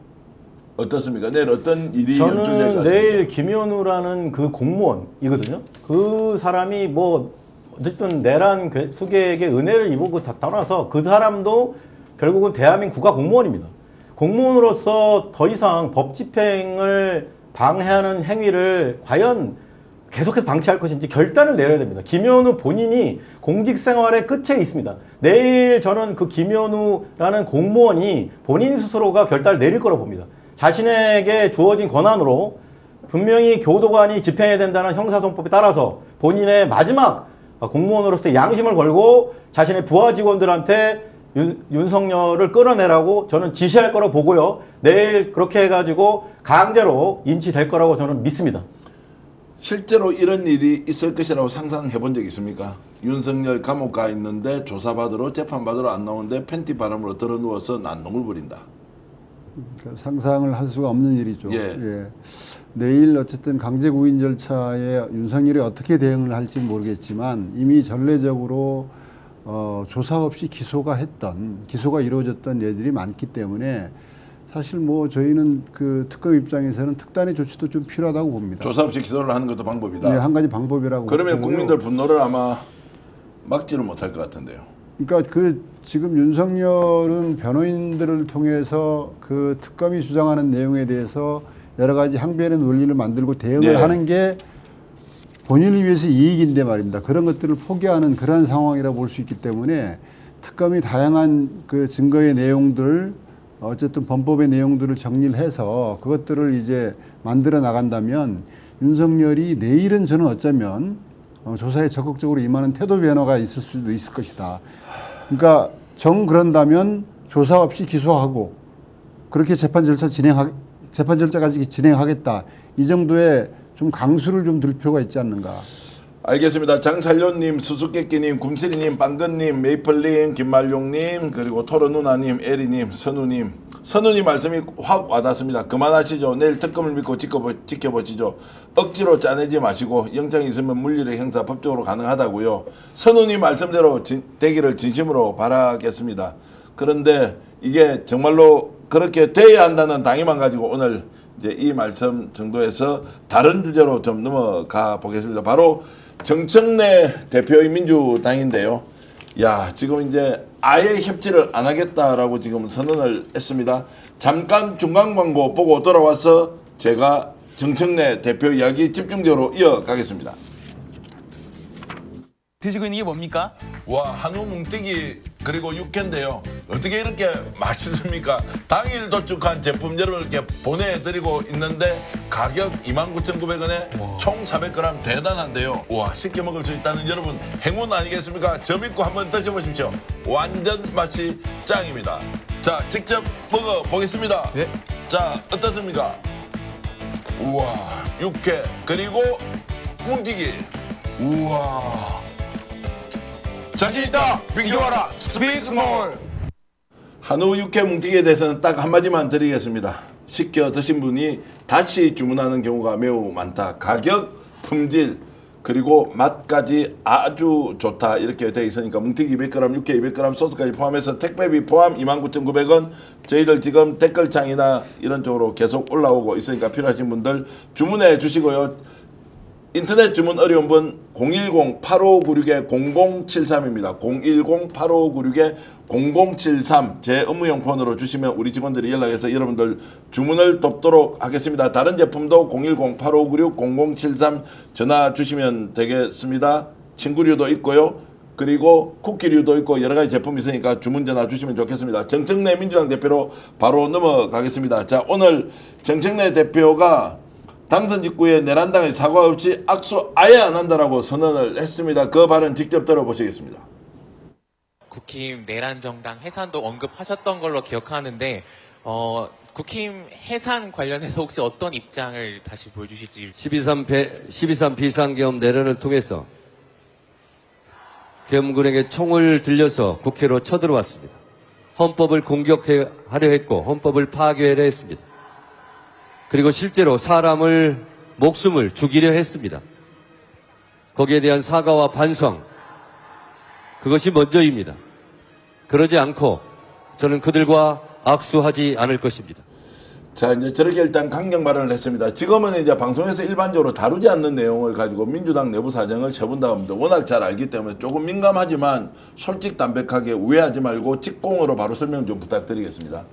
어떻습니까? 내일 어떤 일이 연출될 것 저는 같습니까? 내일 김현우라는 그 공무원이거든요. 그 사람이 뭐 어쨌든 내란 수계에게 은혜를 입고 다 떠나서 그 사람도 결국은 대한민국 국가 공무원입니다. 공무원으로서 더 이상 법 집행을 방해하는 행위를 과연 계속해서 방치할 것인지 결단을 내려야 됩니다. 김현우 본인이 공직 생활의 끝에 있습니다. 내일 저는 그 김현우라는 공무원이 본인 스스로가 결단을 내릴 거라고 봅니다. 자신에게 주어진 권한으로 분명히 교도관이 집행해야 된다는 형사소송법에 따라서 본인의 마지막 공무원으로서의 양심을 걸고 자신의 부하 직원들한테 윤석열을 끌어내라고 저는 지시할 거라고 보고요. 내일 그렇게 해가지고 강제로 인치될 거라고 저는 믿습니다. 실제로 이런 일이 있을 것이라고 상상해 본 적 있습니까? 윤석열 감옥 가 있는데 조사받으러 재판받으러 안 나오는데 팬티 바람으로 들어 누워서 난동을 부린다. 그러니까 상상을 할 수가 없는 일이죠. 예. 내일 어쨌든 강제구인 절차에 윤석열이 어떻게 대응을 할지 모르겠지만 이미 전례적으로 조사 없이 기소가 이루어졌던 예들이 많기 때문에 사실 뭐 저희는 그 특검 입장에서는 특단의 조치도 좀 필요하다고 봅니다. 조사 없이 기소를 하는 것도 방법이다. 네, 한 가지 방법이라고. 그러면 보고요. 국민들 분노를 아마 막지를 못할 것 같은데요. 그러니까 그 지금 윤석열은 변호인들을 통해서 그 특검이 주장하는 내용에 대해서 여러 가지 항변의 논리를 만들고 대응을 네. 하는 게 본인을 위해서 이익인데 말입니다. 그런 것들을 포기하는 그런 상황이라고 볼 수 있기 때문에 특검이 다양한 그 증거의 내용들 어쨌든 범법의 내용들을 정리를 해서 그것들을 이제 만들어 나간다면 윤석열이 내일은 저는 어쩌면 조사에 적극적으로 임하는 태도 변화가 있을 수도 있을 것이다. 그러니까 그런다면 조사 없이 기소하고 그렇게 재판 절차까지 진행하겠다. 이 정도의 좀 강수를 좀 둘 필요가 있지 않는가. 알겠습니다. 장살료님, 수수께끼님, 곰슬이님, 빵근님, 메이플님, 김말용님, 그리고 토론누나님, 에리님, 선우님. 선우님 말씀이 확 와닿습니다. 그만하시죠. 내일 특검을 믿고 지켜보시죠. 억지로 짜내지 마시고 영장이 있으면 물리력 행사 법적으로 가능하다고요. 선우님 말씀대로 되기를 진심으로 바라겠습니다. 그런데 이게 정말로 그렇게 돼야 한다는 당위만 가지고 오늘 이제 이 말씀 정도에서 다른 주제로 좀 넘어가 보겠습니다. 바로 정청래 대표의 민주당인데요. 야, 지금 이제 아예 협치를 안 하겠다라고 지금 선언을 했습니다. 잠깐 중간 광고 보고 돌아와서 제가 정청래 대표 이야기 집중적으로 이어가겠습니다. 드시고 있는 게 뭡니까? 와, 한우 뭉티기 그리고 육회인데요. 어떻게 이렇게 맛있습니까? 당일 도축한 제품 여러분께 보내드리고 있는데 가격 29,900원에 총 400g 대단한데요. 와, 쉽게 먹을 수 있다는 여러분 행운 아니겠습니까? 저 믿고 한번 드셔보십시오. 완전 맛이 짱입니다. 자, 직접 먹어보겠습니다. 네. 자, 어떻습니까? 우와, 육회 그리고 뭉티기. 우와. 자신 있다. 비교하라. 스피스몰. 한우 육회 뭉티기에 대해서는 딱 한마디만 드리겠습니다. 시켜 드신 분이 다시 주문하는 경우가 매우 많다. 가격, 품질, 그리고 맛까지 아주 좋다. 이렇게 돼 있으니까 뭉티기 200g, 육회 200g 소스까지 포함해서 택배비 포함 29,900원. 저희들 지금 댓글창이나 이런 쪽으로 계속 올라오고 있으니까 필요하신 분들 주문해 주시고요. 인터넷 주문 어려운 분 010-8596-0073입니다. 010-8596-0073 제 업무용 폰으로 주시면 우리 직원들이 연락해서 여러분들 주문을 돕도록 하겠습니다. 다른 제품도 010-8596-0073 전화 주시면 되겠습니다. 친구류도 있고요. 그리고 쿠키류도 있고 여러 가지 제품이 있으니까 주문 전화 주시면 좋겠습니다. 정청래 민주당 대표로 바로 넘어가겠습니다. 자, 오늘 정청래 대표가 당선 직후에 내란당에 사과 없이 악수 아예 안 한다라고 선언을 했습니다. 그 발언 직접 들어보시겠습니다. 국힘 내란정당 해산도 언급하셨던 걸로 기억하는데 국힘 해산 관련해서 혹시 어떤 입장을 다시 보여주실지. 12.3 비상계엄 내란을 통해서 계엄군에게 총을 들려서 국회로 쳐들어왔습니다. 헌법을 공격하려 했고 헌법을 파괴하려 했습니다. 그리고 실제로 사람을 목숨을 죽이려 했습니다. 거기에 대한 사과와 반성, 그것이 먼저입니다. 그러지 않고 저는 그들과 악수하지 않을 것입니다. 자, 이제 저렇게 일단 강경 발언을 했습니다. 지금은 이제 방송에서 일반적으로 다루지 않는 내용을 가지고 민주당 내부 사정을 쳐본다고 워낙 잘 알기 때문에 조금 민감하지만 솔직 담백하게 우회하지 말고 직공으로 바로 설명 좀 부탁드리겠습니다.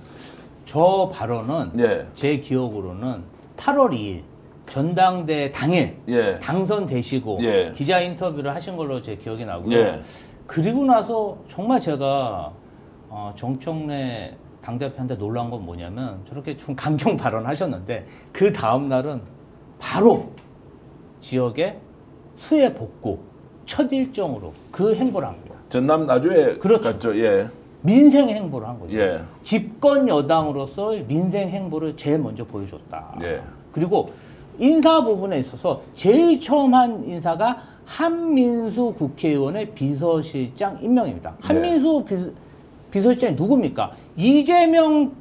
저 발언은 예. 제 기억으로는 8월 2일 전당대 당일 예. 당선되시고 예. 기자 인터뷰를 하신 걸로 제 기억이 나고요. 예. 그리고 나서 정말 제가 정청래 당대표한테 놀란 건 뭐냐면 저렇게 좀 강경 발언하셨는데 그 다음 날은 바로 지역에 수해 복구 첫 일정으로 그 행보를 합니다. 전남 나주에 그렇죠. 갔죠. 예. 민생 행보를 한 거죠. 예. 집권 여당으로서 민생 행보를 제일 먼저 보여줬다. 예. 그리고 인사 부분에 있어서 제일 처음 한 인사가 한민수 국회의원의 비서실장 임명입니다. 한민수 비서실장이 누굽니까? 이재명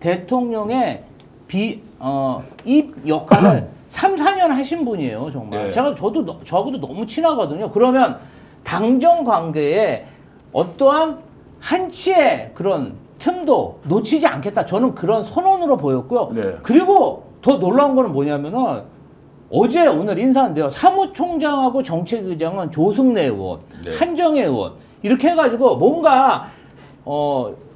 대통령의 이 역할을 3, 4년 하신 분이에요, 정말. 네. 저하고도 너무 친하거든요. 그러면 당정 관계에 어떠한 한치의 그런 틈도 놓치지 않겠다. 저는 그런 선언으로 보였고요. 네. 그리고 더 놀라운 거는 뭐냐면은 어제 오늘 인사인데요. 사무총장하고 정책의장은 조승래 의원, 네. 한정혜 의원 이렇게 해가지고 뭔가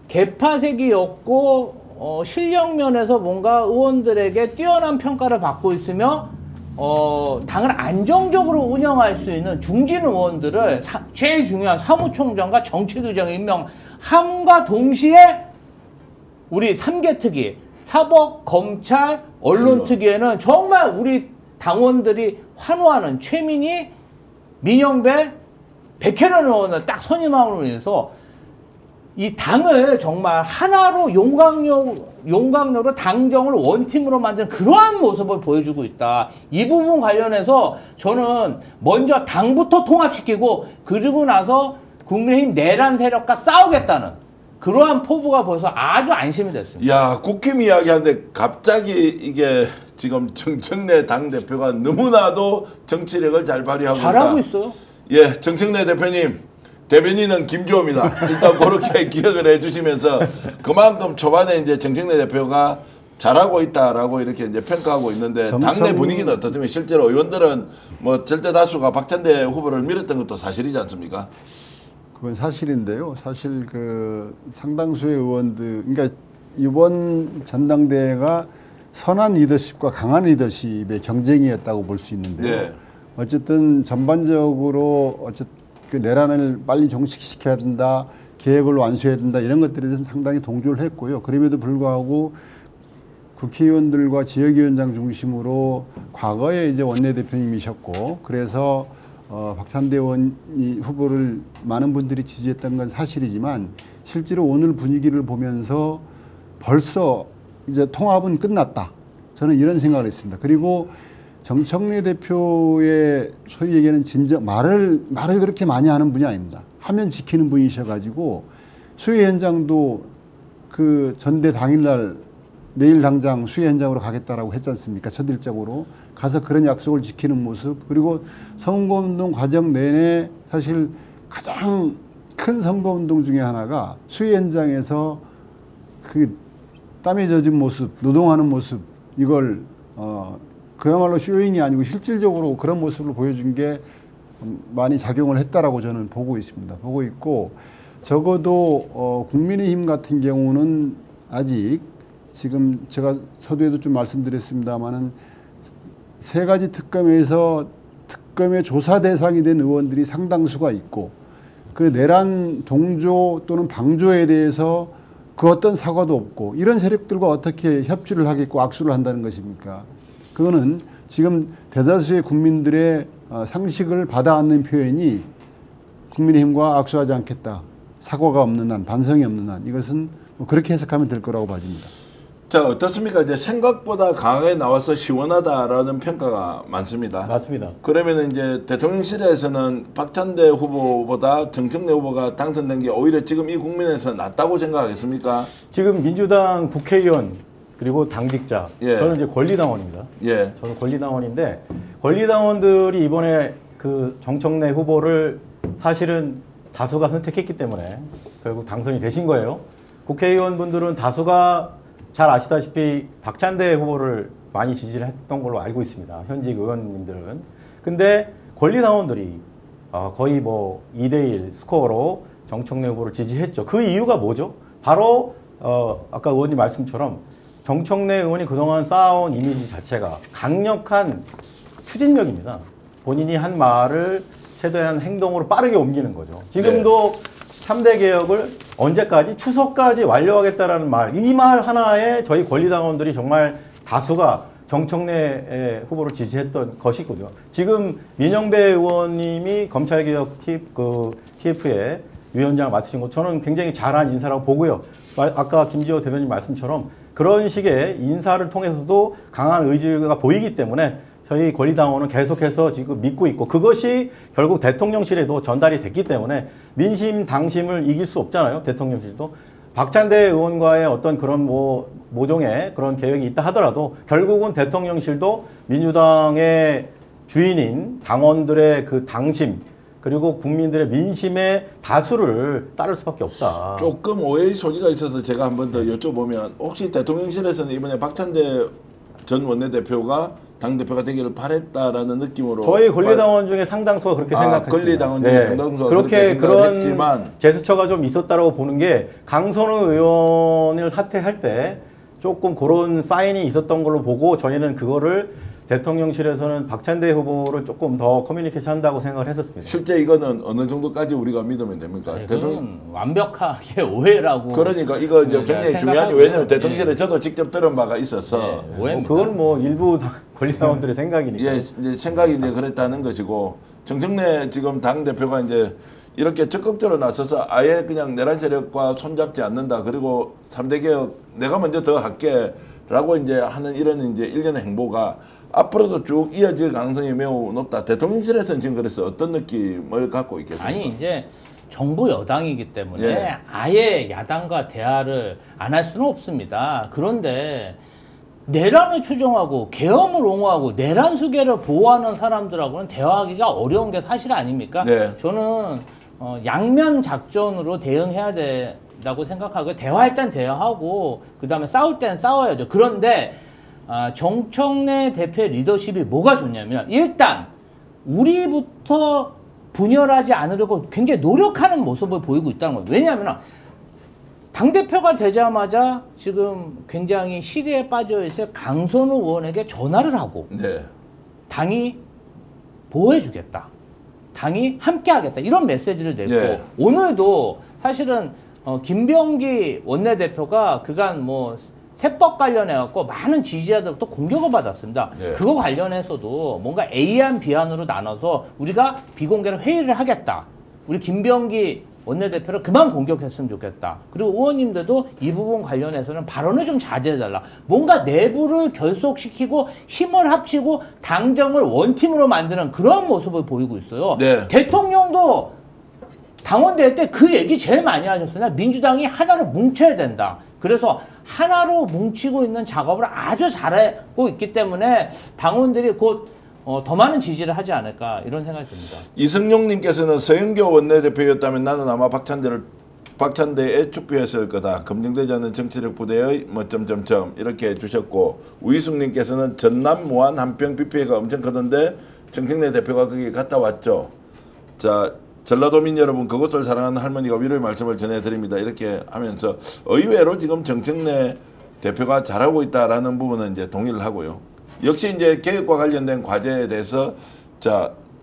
개파색이었고 실력 면에서 뭔가 의원들에게 뛰어난 평가를 받고 있으며 당을 안정적으로 운영할 수 있는 중진 의원들을 제일 중요한 사무총장과 정책의장 임명함과 동시에 우리 3개특위 사법, 검찰, 언론특위에는 정말 우리 당원들이 환호하는 최민희, 민영배, 백혜련 의원을 딱 선임함으로 인해서 이 당을 정말 하나로 용광로로 당정을 원팀으로 만드는 그러한 모습을 보여주고 있다. 이 부분 관련해서 저는 먼저 당부터 통합시키고 그리고 나서 국민의힘 내란 세력과 싸우겠다는 그러한 포부가 보여서 아주 안심이 됐습니다. 야, 국힘 이야기하는데 갑자기 이게 지금 정청래 당대표가 너무나도 정치력을 잘 발휘하고 잘하고 있다. 있어요. 예, 정청래 대변인은 김주호입니다. 일단 그렇게 기억을 해주시면서 그만큼 초반에 이제 정청래 대표가 잘하고 있다라고 이렇게 이제 평가하고 있는데 당내 분위기는 어떻습니까? 실제로 의원들은 뭐 절대 다수가 박찬대 후보를 밀었던 것도 사실이지 않습니까? 그건 사실인데요. 사실 그 상당수의 의원들, 그러니까 이번 전당대회가 선한 리더십과 강한 리더십의 경쟁이었다고 볼 수 있는데요. 네. 어쨌든 전반적으로 그 내란을 빨리 종식시켜야 된다, 계획을 완수해야 된다 이런 것들에 대해서 상당히 동조를 했고요. 그럼에도 불구하고 국회의원들과 지역위원장 중심으로 과거에 이제 원내대표님이셨고 그래서 박찬대 의원이 후보를 많은 분들이 지지했던 건 사실이지만 실제로 오늘 분위기를 보면서 벌써 이제 통합은 끝났다. 저는 이런 생각을 했습니다. 그리고 정청래 대표의 소위 얘기하는 말을 그렇게 많이 하는 분이 아닙니다. 하면 지키는 분이셔가지고 수해 현장도 그 전대 당일날 내일 당장 수해 현장으로 가겠다라고 했지 않습니까? 첫 일정으로 가서 그런 약속을 지키는 모습 그리고 선거운동 과정 내내 사실 가장 큰 선거운동 중에 하나가 수해 현장에서 그 땀에 젖은 모습, 노동하는 모습 이걸 그야말로 쇼잉이 아니고 실질적으로 그런 모습을 보여준 게 많이 작용을 했다라고 저는 보고 있습니다. 보고 있고 적어도 국민의힘 같은 경우는 아직 지금 제가 서두에도 좀 말씀드렸습니다마는 세 가지 특검에서 특검의 조사 대상이 된 의원들이 상당수가 있고 그 내란 동조 또는 방조에 대해서 그 어떤 사과도 없고 이런 세력들과 어떻게 협치를 하겠고 악수를 한다는 것입니까? 그거는 지금 대다수의 국민들의 상식을 받아안는 표현이 국민의힘과 악수하지 않겠다. 사과가 없는 한, 반성이 없는 한 이것은 뭐 그렇게 해석하면 될 거라고 봐집니다. 자, 어떻습니까? 이제 생각보다 강하게 나와서 시원하다라는 평가가 많습니다. 맞습니다. 그러면 이제 대통령실에서는 박찬대 후보보다 정청래 후보가 당선된 게 오히려 지금 이 국면에서 낫다고 생각하겠습니까? 지금 민주당 국회의원 그리고 당직자 예. 저는 이제 권리당원입니다. 예. 저는 권리당원인데 권리당원들이 이번에 그 정청래 후보를 사실은 다수가 선택했기 때문에 결국 당선이 되신 거예요. 국회의원분들은 다수가 잘 아시다시피 박찬대 후보를 많이 지지를 했던 걸로 알고 있습니다. 현직 의원님들은. 근데 권리당원들이 거의 뭐 2대1 스코어로 정청래 후보를 지지했죠. 그 이유가 뭐죠? 바로 아까 의원님 말씀처럼 정청래 의원이 그동안 쌓아온 이미지 자체가 강력한 추진력입니다. 본인이 한 말을 최대한 행동으로 빠르게 옮기는 거죠. 지금도 3대 개혁을 언제까지? 추석까지 완료하겠다라는 말, 이 말 하나에 저희 권리당원들이 정말 다수가 정청래 후보를 지지했던 것이거든요. 지금 민영배 의원님이 검찰개혁 TF의 위원장을 맡으신 것, 저는 굉장히 잘한 인사라고 보고요. 아까 김지호 대변인 말씀처럼 그런 식의 인사를 통해서도 강한 의지가 보이기 때문에 저희 권리당원은 계속해서 지금 믿고 있고, 그것이 결국 대통령실에도 전달이 됐기 때문에 민심 당심을 이길 수 없잖아요. 대통령실도. 박찬대 의원과의 어떤 그런 모종의 그런 계획이 있다 하더라도 결국은 대통령실도 민주당의 주인인 당원들의 그 당심, 그리고 국민들의 민심의 다수를 따를 수밖에 없다. 조금 오해의 소지가 있어서 제가 한 번 더 여쭤보면, 혹시 대통령실에서는 이번에 박찬대 전 원내대표가 당대표가 되기를 바랬다라는 느낌으로 저희 권리당원 중에 상당수가 그렇게 생각했습니다. 권리당원 중에 상당수가 그렇게 그렇게 생각을 그런 했지만 제스처가 좀 있었다라고 보는 게, 강선우 의원을 사퇴할 때 조금 그런 사인이 있었던 걸로 보고, 저희는 그거를 대통령실에서는 박찬대 후보를 조금 더 커뮤니케이션 한다고 생각을 했었습니다. 실제 이거는 어느 정도까지 우리가 믿으면 됩니까? 네, 그건 완벽하게 오해라고. 그러니까 이거 이제 굉장히 중요한, 왜냐하면 대통령실에 저도 직접 들은 바가 있어서 오해입니다. 그건 뭐 일부 권리당원들의 생각이니까. 예, 이제 생각이 이제 그랬다는 것이고, 정청래 지금 당 대표가 이제 이렇게 적극적으로 나서서 아예 그냥 내란 세력과 손잡지 않는다, 그리고 3대 개혁 내가 먼저 더 할게라고 이제 하는 이런 이제 일련의 행보가 앞으로도 쭉 이어질 가능성이 매우 높다. 대통령실에서는 지금 그래서 어떤 느낌을 갖고 있겠습니까? 아니, 이제 정부 여당이기 때문에 예. 아예 야당과 대화를 안 할 수는 없습니다. 그런데 내란을 추종하고 계엄을 옹호하고 내란 수계를 보호하는 사람들하고는 대화하기가 어려운 게 사실 아닙니까? 네. 저는 양면 작전으로 대응해야 된다고 생각하고, 대화할 땐 대화하고 그다음에 싸울 땐 싸워야죠. 그런데 정청래 대표의 리더십이 뭐가 좋냐면, 일단 우리부터 분열하지 않으려고 굉장히 노력하는 모습을 보이고 있다는 거예요. 왜냐하면 당대표가 되자마자 지금 굉장히 시리에 빠져 있을 강선우 의원에게 전화를 하고 네. 당이 보호해주겠다, 당이 함께하겠다, 이런 메시지를 내고, 예. 오늘도 사실은 김병기 원내대표가 그간 뭐 세법 관련해갖고 많은 지지자들부터 공격을 받았습니다. 네. 그거 관련해서도 뭔가 A안 B안으로 나눠서 우리가 비공개로 회의를 하겠다, 우리 김병기 원내대표를 그만 공격했으면 좋겠다, 그리고 의원님들도 이 부분 관련해서는 발언을 좀 자제해달라, 뭔가 내부를 결속시키고 힘을 합치고 당정을 원팀으로 만드는 그런 모습을 보이고 있어요. 네. 대통령도 당원대회 때 그 얘기 제일 많이 하셨으나 민주당이 하나로 뭉쳐야 된다. 그래서 하나로 뭉치고 있는 작업을 아주 잘하고 있기 때문에 당원들이 곧 더 많은 지지를 하지 않을까, 이런 생각이 듭니다. 이승용님께서는 서영교 원내대표였다면 나는 아마 박찬대에 투표했을 거다. 검증되지 않는 정치력 부대의 이렇게 해주셨고, 우희숙님께서는 전남 무한 한평 비 피해가 엄청 크던데 정청래 대표가 거기 갔다 왔죠. 자, 전라도민 여러분, 그것을 사랑하는 할머니가 위로의 말씀을 전해드립니다. 이렇게 하면서 의외로 지금 정청래 대표가 잘하고 있다라는 부분은 이제 동의를 하고요. 역시 이제 개혁과 관련된 과제에 대해서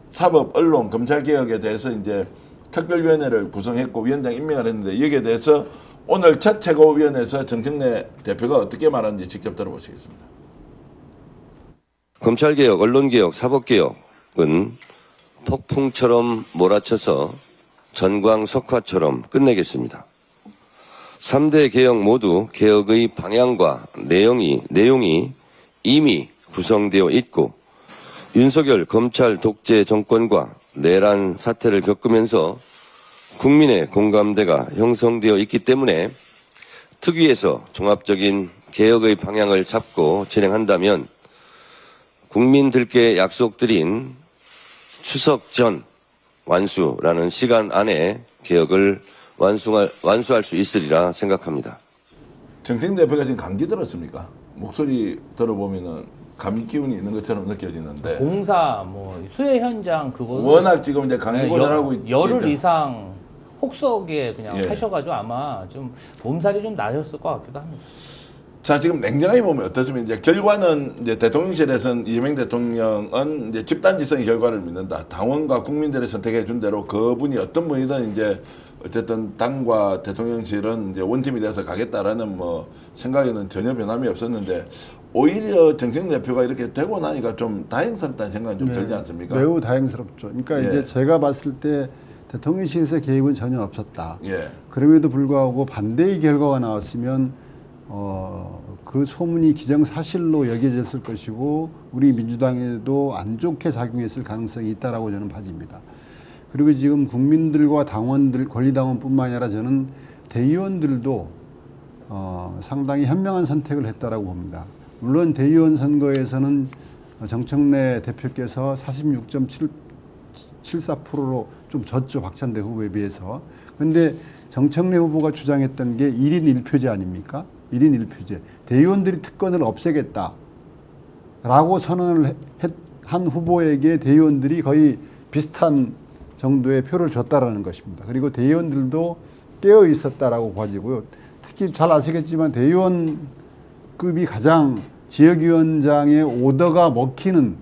사법, 언론, 검찰 개혁에 대해서 이제 특별위원회를 구성했고 위원장 임명을 했는데, 여기에 대해서 오늘 첫 최고위원회에서 정청래 대표가 어떻게 말하는지 직접 들어보시겠습니다. 검찰개혁, 언론개혁, 사법개혁은 폭풍처럼 몰아쳐서 전광석화처럼 끝내겠습니다. 3대 개혁 모두 개혁의 방향과 내용이 이미 구성되어 있고, 윤석열 검찰 독재 정권과 내란 사태를 겪으면서 국민의 공감대가 형성되어 있기 때문에 특위에서 종합적인 개혁의 방향을 잡고 진행한다면 국민들께 약속드린 추석 전 완수라는 시간 안에 개혁을 완수할 수 있으리라 생각합니다. 정책 대표가 지금 감기 들었습니까? 목소리 들어보면은 감기 기운이 있는 것처럼 느껴지는데 공사 뭐 수해 현장 그거 워낙 지금 이제 강의 고전하고 있기 열흘 때문에. 이상 혹석에 그냥 예. 하셔가지고 아마 좀 몸살이 좀 나셨을 것 같기도 합니다. 자, 지금 냉정하게 보면 어떻습니까? 이제 결과는 이제 대통령실에서는 이재명 대통령은 이제 집단지성의 결과를 믿는다. 당원과 국민들의 선택해 준 대로 그분이 어떤 분이든 이제 어쨌든 당과 대통령실은 이제 원팀이 돼서 가겠다라는 뭐 생각에는 전혀 변함이 없었는데 오히려 정책 대표가 이렇게 되고 나니까 좀 다행스럽다는 생각이 좀 들지 않습니까? 매우 다행스럽죠. 그러니까 예. 이제 제가 봤을 때 대통령실에서 개입은 전혀 없었다. 예. 그럼에도 불구하고 반대의 결과가 나왔으면 그 소문이 기정사실로 여겨졌을 것이고 우리 민주당에도 안 좋게 작용했을 가능성이 있다라고 저는 봐집니다. 그리고 지금 국민들과 당원들, 권리당원뿐만 아니라 저는 대의원들도 상당히 현명한 선택을 했다라고 봅니다. 물론 대의원 선거에서는 정청래 대표께서 46.74%로 좀 졌죠. 박찬대 후보에 비해서. 그런데 정청래 후보가 주장했던 게 1인 1표제 아닙니까? 1인 1표제. 대의원들이 특권을 없애겠다라고 선언을 한 후보에게 대의원들이 거의 비슷한 정도의 표를 줬다라는 것입니다. 그리고 대의원들도 깨어 있었다라고 봐지고요. 특히 잘 아시겠지만 대의원급이 가장 지역위원장의 오더가 먹히는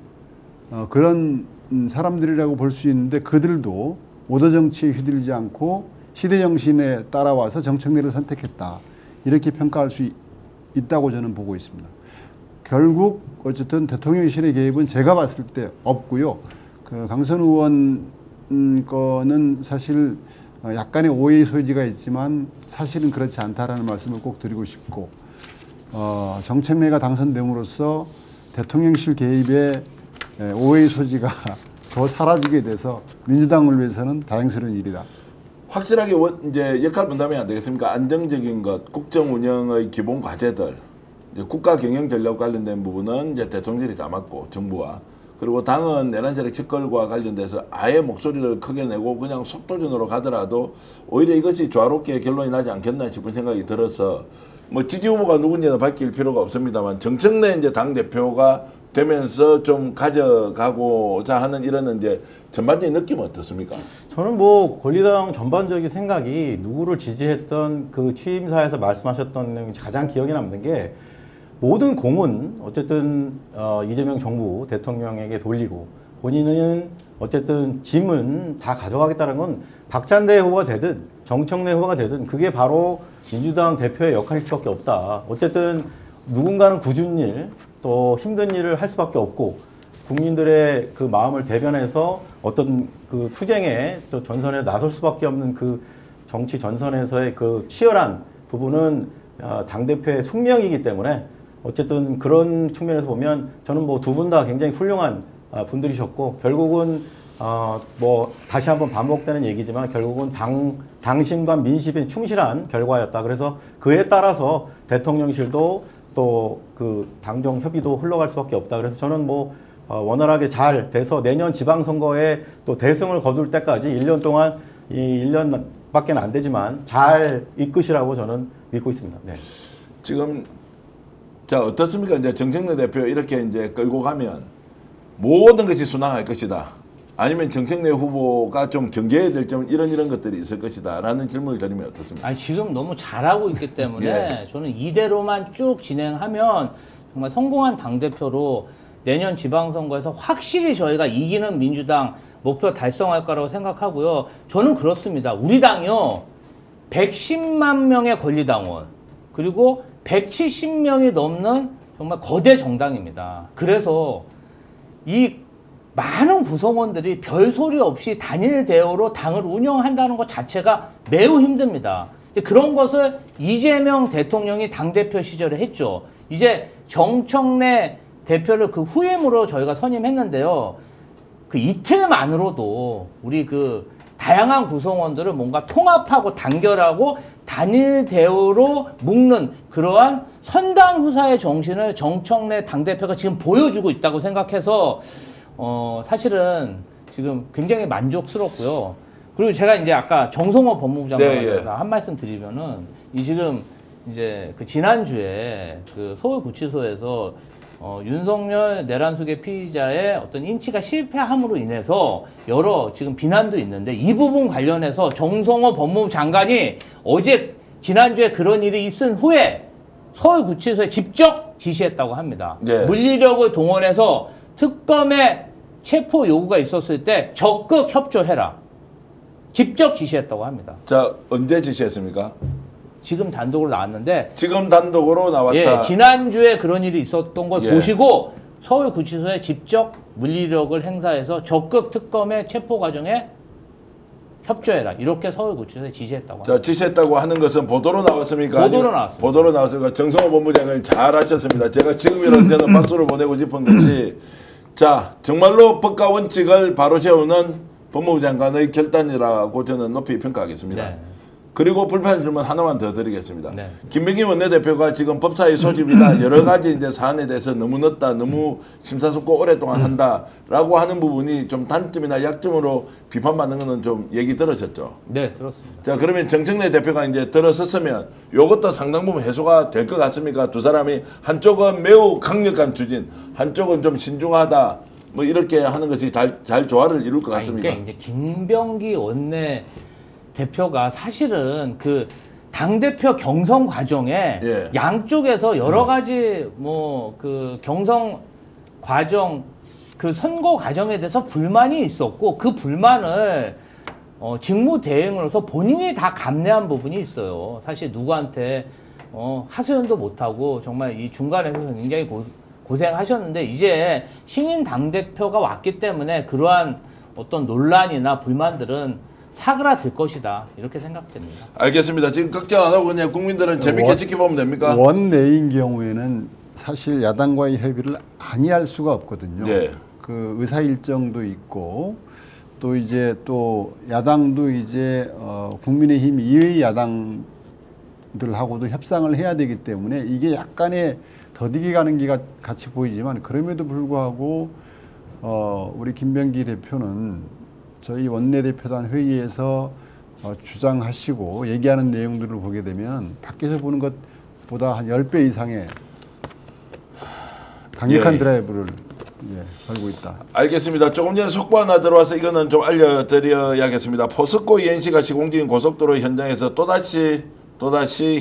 그런 사람들이라고 볼 수 있는데 그들도 오더 정치에 휘둘리지 않고 시대 정신에 따라와서 정청래를 선택했다. 이렇게 평가할 수 있다고 저는 보고 있습니다. 결국 어쨌든 대통령실의 개입은 제가 봤을 때 없고요. 그 강선 의원 거는 사실 약간의 오해의 소지가 있지만 사실은 그렇지 않다라는 말씀을 꼭 드리고 싶고 정청래가 당선됨으로써 대통령실 개입의 오해의 소지가 더 사라지게 돼서 민주당을 위해서는 다행스러운 일이다. 확실하게 이제 역할 분담이 안 되겠습니까? 안정적인 것, 국정 운영의 기본 과제들, 이제 국가 경영 전략 관련된 부분은 이제 대통령실이 다 맡고 정부와 그리고 당은 내란세력 척결과 관련돼서 아예 목소리를 크게 내고 그냥 속도전으로 가더라도 오히려 이것이 조화롭게 결론이 나지 않겠나 싶은 생각이 들어서 뭐 지지 후보가 누군지는 밝힐 필요가 없습니다만 정청래 이제 당 대표가 되면서 좀 가져가고자 하는 이런 이제 전반적인 느낌은 어떻습니까? 저는 뭐 권리당 전반적인 생각이 누구를 지지했던 그 취임사에서 말씀하셨던 내용이 가장 기억에 남는 게 모든 공은 어쨌든 이재명 정부 대통령에게 돌리고 본인은 어쨌든 짐은 다 가져가겠다는 건 박찬대 후보가 되든 정청래 후보가 되든 그게 바로 민주당 대표의 역할일 수밖에 없다. 어쨌든 누군가는 굳은 일, 또 힘든 일을 할 수밖에 없고 국민들의 그 마음을 대변해서 어떤 그 투쟁에 또 전선에 나설 수밖에 없는 그 정치 전선에서의 그 치열한 부분은 당대표의 숙명이기 때문에 어쨌든 그런 측면에서 보면 저는 뭐 두 분 다 굉장히 훌륭한 분들이셨고 결국은 뭐 다시 한번 반복되는 얘기지만 결국은 당심과 민심에 충실한 결과였다. 그래서 그에 따라서 대통령실도 또 그 당정 협의도 흘러갈 수밖에 없다. 그래서 저는 뭐 원활하게 잘 돼서 내년 지방선거에 또 대승을 거둘 때까지 1년 동안 이 1년밖에 안 되지만 잘 이끄시라고 저는 믿고 있습니다. 네. 지금 자 어떻습니까? 이제 정청래 대표 이렇게 이제 끌고 가면 모든 것이 순항할 것이다. 아니면 정청래 후보가 좀 경계해야 될 점은 이런 것들이 있을 것이다. 라는 질문을 드리면 어떻습니까? 아니 지금 너무 잘하고 있기 때문에 예. 저는 이대로만 쭉 진행하면 정말 성공한 당대표로 내년 지방선거에서 확실히 저희가 이기는 민주당 목표 달성할 거라고 생각하고요. 저는 그렇습니다. 우리 당이요. 110만 명의 권리당원 그리고 170명이 넘는 정말 거대 정당입니다. 그래서 이 많은 구성원들이 별소리 없이 단일 대우로 당을 운영한다는 것 자체가 매우 힘듭니다. 그런 것을 이재명 대통령이 당대표 시절에 했죠. 이제 정청래 대표를 그 후임으로 저희가 선임했는데요. 그 이틀만으로도 우리 그 다양한 구성원들을 뭔가 통합하고 단결하고 단일 대우로 묶는 그러한 선당 후사의 정신을 정청래 당대표가 지금 보여주고 있다고 생각해서 사실은 지금 굉장히 만족스럽고요. 그리고 제가 이제 아까 정성호 법무부 장관에 네, 예. 대해서 한 말씀 드리면은 이 지금 이제 그 지난주에 그 서울구치소에서 윤석열 내란수계 피의자의 어떤 인치가 실패함으로 인해서 여러 지금 비난도 있는데 이 부분 관련해서 정성호 법무부 장관이 어제 지난주에 그런 일이 있은 후에 서울구치소에 직접 지시했다고 합니다. 네. 물리력을 동원해서 특검의 체포 요구가 있었을 때 적극 협조해라. 직접 지시했다고 합니다. 자, 언제 지시했습니까? 지금 단독으로 나왔는데 지금 단독으로 나왔다. 예, 지난주에 그런 일이 있었던 걸 예. 보시고 서울구치소에 직접 물리력을 행사해서 적극 특검의 체포 과정에 협조해라. 이렇게 서울구치소에 지시했다고 합니다. 자, 지시했다고 하는 것은 보도로 나왔습니까? 보도로 아니면 나왔습니다. 보도로 나왔으니까 정성호 본부장님 잘하셨습니다. 제가 지금이라도 저는 박수를 보내고 싶은 것이 자, 정말로 법과 원칙을 바로 세우는 법무부 장관의 결단이라고 저는 높이 평가하겠습니다. 네. 그리고 불편 질문 하나만 더 드리겠습니다. 네. 김병기 원내대표가 지금 법사위 소집이나 여러 가지 이제 사안에 대해서 너무 늦다, 너무 심사숙고 오랫동안 한다라고 하는 부분이 좀 단점이나 약점으로 비판받는 거는 좀 얘기 들으셨죠? 네, 들었습니다. 자, 그러면 정청래 대표가 이제 들어섰으면 이것도 상당 부분 해소가 될 것 같습니까? 두 사람이 한쪽은 매우 강력한 추진, 한쪽은 좀 신중하다, 뭐 이렇게 하는 것이 잘 조화를 이룰 것 같습니까? 그러니까 이제 김병기 원내 대표가 사실은 그 당대표 경선 과정에 예. 양쪽에서 여러 가지 뭐 그 경선 과정 그 선거 과정에 대해서 불만이 있었고 그 불만을 직무 대행으로서 본인이 다 감내한 부분이 있어요. 사실 누구한테 하소연도 못하고 정말 이 중간에서 굉장히 고생하셨는데 이제 신인 당대표가 왔기 때문에 그러한 어떤 논란이나 불만들은 사그라들 것이다 이렇게 생각됩니다. 알겠습니다. 지금 걱정 안 하고 그냥 국민들은 재밌게 지켜보면 됩니까? 원내인 경우에는 사실 야당과의 협의를 아니할 수가 없거든요. 네. 그 의사 일정도 있고 또 이제 또 야당도 이제 국민의힘 이외의 야당들하고도 협상을 해야 되기 때문에 이게 약간의 더디게 가는 게 같이 보이지만 그럼에도 불구하고 우리 김병기 대표는 저희 원내대표단 회의에서 주장하시고 얘기하는 내용들을 보게 되면 밖에서 보는 것보다 한 10배 이상의 강력한 예. 드라이브를 걸고 있다. 알겠습니다. 조금 전에 속보 하나 들어와서 이거는 좀 알려드려야겠습니다. 포스코 ENC가 시공 중인 고속도로 현장에서 또다시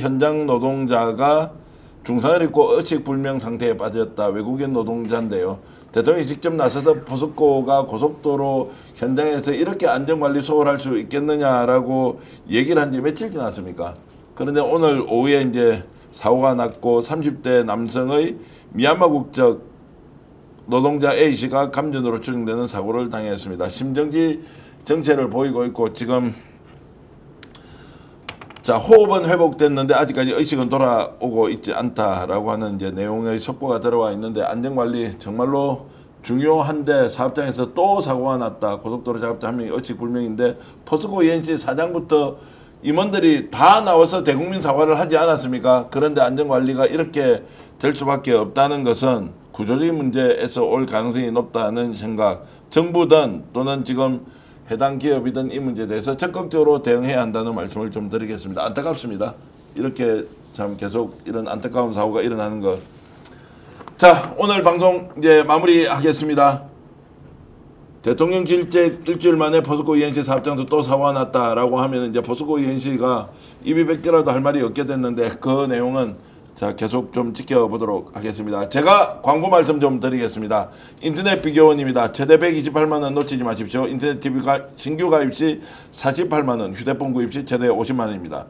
현장 노동자가 중상을 입고 의식불명 상태에 빠졌다. 외국인 노동자인데요. 대통령이 직접 나서서 포스코가 고속도로 현장에서 이렇게 안전관리 소홀할 수 있겠느냐라고 얘기를 한 지 며칠 지났습니까? 그런데 오늘 오후에 이제 사고가 났고 30대 남성의 미얀마 국적 노동자 A씨가 감전으로 추정되는 사고를 당했습니다. 심정지 정체를 보이고 있고 지금 자, 호흡은 회복됐는데 아직까지 의식은 돌아오고 있지 않다라고 하는 이제 내용의 속보가 들어와 있는데 안전관리 정말로 중요한데 사업장에서 또 사고가 났다. 고속도로 작업자 한 명이 의식불명인데 포스코 ENC 사장부터 임원들이 다 나와서 대국민 사과를 하지 않았습니까? 그런데 안전관리가 이렇게 될 수밖에 없다는 것은 구조적인 문제에서 올 가능성이 높다는 생각. 정부든 또는 지금 해당 기업이든 이 문제에 대해서 적극적으로 대응해야 한다는 말씀을 좀 드리겠습니다. 안타깝습니다. 이렇게 참 계속 이런 안타까운 사고가 일어나는 것. 자, 오늘 방송 이제 마무리하겠습니다. 대통령 질책 일주일 만에 포스코 ENC 사업장에서 또 사고가 났다라고 하면 이제 포스코 ENC가 입이 100개라도 할 말이 없게 됐는데 그 내용은 자, 계속 좀 지켜보도록 하겠습니다. 제가 광고 말씀 좀 드리겠습니다. 인터넷 비교원입니다. 최대 128만 원 놓치지 마십시오. 인터넷 TV 신규 가입 시 48만 원, 휴대폰 구입 시 최대 50만 원입니다.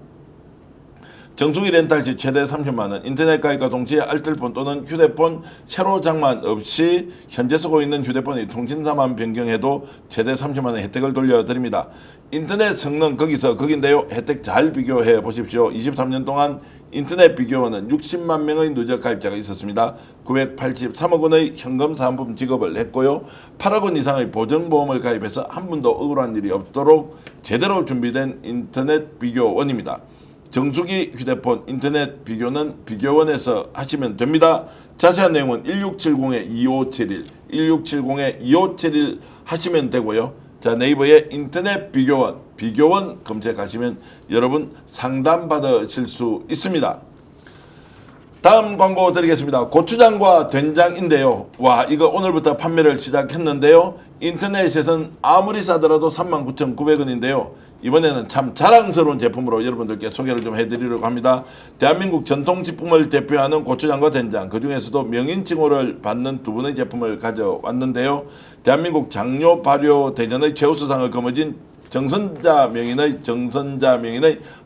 정수기 렌탈 시 최대 30만 원, 인터넷 가입과 동시에 알뜰폰 또는 휴대폰 새로 장만 없이 현재 쓰고 있는 휴대폰의 통신사만 변경해도 최대 30만 원 혜택을 돌려드립니다. 인터넷 성능 거긴데요. 혜택 잘 비교해 보십시오. 23년 동안 인터넷 비교원은 60만 명의 누적 가입자가 있었습니다. 983억 원의 현금 사은품 지급을 했고요. 8억 원 이상의 보정보험을 가입해서 한 번도 억울한 일이 없도록 제대로 준비된 인터넷 비교원입니다. 정수기, 휴대폰, 인터넷 비교는 비교원에서 하시면 됩니다. 자세한 내용은 1670-2571, 1670-2571 하시면 되고요. 자, 네이버에 인터넷 비교원 검색하시면 여러분 상담 받으실 수 있습니다. 다음 광고 드리겠습니다. 고추장과 된장인데요. 와, 이거 오늘부터 판매를 시작했는데요. 인터넷에서는 아무리 싸더라도 39,900원인데요. 이번에는 참 자랑스러운 제품으로 여러분들께 소개를 좀 해드리려고 합니다. 대한민국 전통식품을 대표하는 고추장과 된장, 그중에서도 명인칭호를 받는 두 분의 제품을 가져왔는데요. 대한민국 장려 발효 대전의 최우수상을 거머쥔 정선자 명인의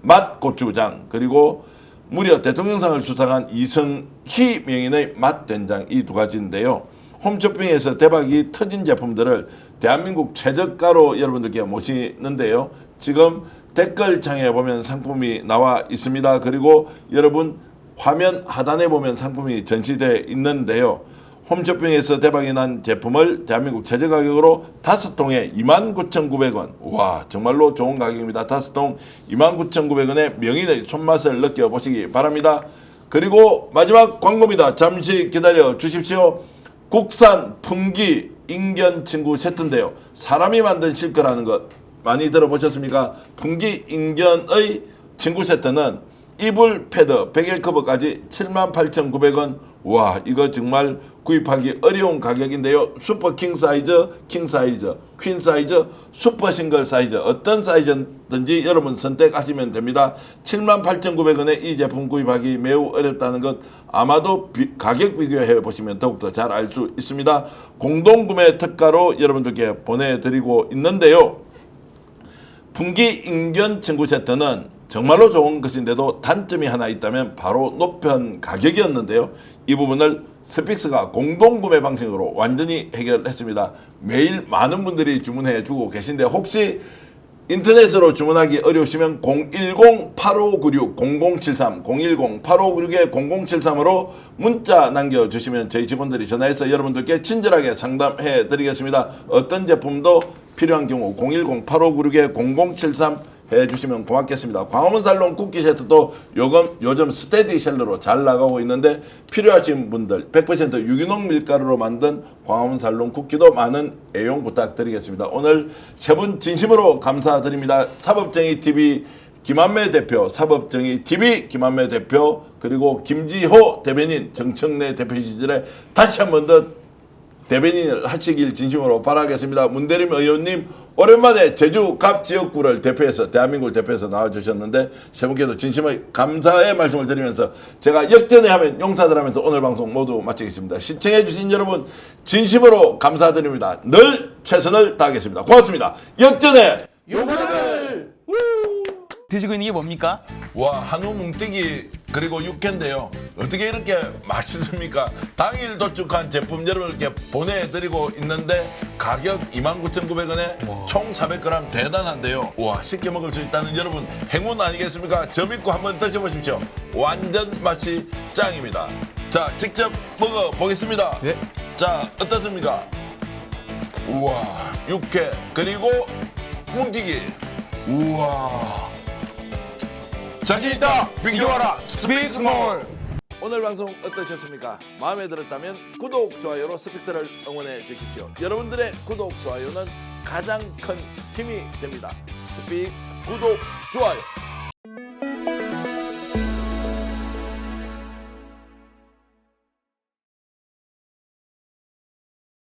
맛고추장, 그리고 무려 대통령상을 수상한 이성희 명인의 맛된장, 이 두 가지인데요. 홈쇼핑에서 대박이 터진 제품들을 대한민국 최저가로 여러분들께 모시는데요. 지금 댓글창에 보면 상품이 나와 있습니다. 그리고 여러분 화면 하단에 보면 상품이 전시되어 있는데요. 홈쇼핑에서 대박이 난 제품을 대한민국 최저 가격으로 5통에 29,900원. 와, 정말로 좋은 가격입니다. 5통 29,900원에 명인의 손맛을 느껴보시기 바랍니다. 그리고 마지막 광고입니다. 잠시 기다려 주십시오. 국산 풍기 인견 친구 세트인데요. 사람이 만든 실크라는 것 많이 들어보셨습니까? 풍기 인견의 친구 세트는 이불 패드 100일 커버까지 78,900원. 와, 이거 정말 구입하기 어려운 가격인데요. 슈퍼 킹 사이즈, 킹 사이즈, 퀸 사이즈, 슈퍼 싱글 사이즈, 어떤 사이즈든지 여러분 선택하시면 됩니다. 78,900원에 이 제품 구입하기 매우 어렵다는 것 아마도 가격 비교해 보시면 더욱더 잘 알 수 있습니다. 공동구매 특가로 여러분들께 보내드리고 있는데요. 풍기 인견 친구 세트는 정말로 좋은 것인데도 단점이 하나 있다면 바로 높은 가격이었는데요. 이 부분을 스픽스가 공동구매 방식으로 완전히 해결했습니다. 매일 많은 분들이 주문해 주고 계신데 혹시 인터넷으로 주문하기 어려우시면 010-8596-0073 010-8596-0073으로 문자 남겨주시면 저희 직원들이 전화해서 여러분들께 친절하게 상담해 드리겠습니다. 어떤 제품도 필요한 경우 010-8596-0073 해주시면 고맙겠습니다. 광화문 살롱 쿠키 세트도 요즘 스테디셀러로 잘 나가고 있는데 필요하신 분들 100% 유기농 밀가루로 만든 광화문 살롱 쿠키도 많은 애용 부탁드리겠습니다. 오늘 세 분 진심으로 감사드립니다. 사법정의 TV 김한매 대표, 사법정의 TV 김한매 대표, 그리고 김지호 대변인, 정청래 대표 시절에 다시 한 번 더 대변인을 하시길 진심으로 바라겠습니다. 문대림 의원님 오랜만에 제주 갑 지역구를 대표해서 대한민국을 대표해서 나와주셨는데 세 분께도 진심의 감사의 말씀을 드리면서 제가 역전에 하면 용사들 하면서 오늘 방송 모두 마치겠습니다. 시청해 주신 여러분 진심으로 감사드립니다. 늘 최선을 다하겠습니다. 고맙습니다. 역전의 용사들! 드시고 있는 게 뭡니까? 와, 한우 뭉태기 그리고 육회인데요. 어떻게 이렇게 맛있습니까? 당일 도축한 제품 여러분께 보내드리고 있는데 가격 29,900원에 총 400g 대단한데요. 와, 쉽게 먹을 수 있다는 여러분 행운 아니겠습니까? 저 믿고 한번 드셔보십시오. 완전 맛이 짱입니다. 자, 직접 먹어보겠습니다. 네. 자, 어떻습니까? 우와, 육회 그리고 뭉태기. 우와. 자신있다 비교하라 스픽스몰. 오늘 방송 어떠셨습니까? 마음에 들었다면 구독, 좋아요로 스픽스를 응원해 주십시오. 여러분들의 구독, 좋아요는 가장 큰 힘이 됩니다. 스픽스 구독, 좋아요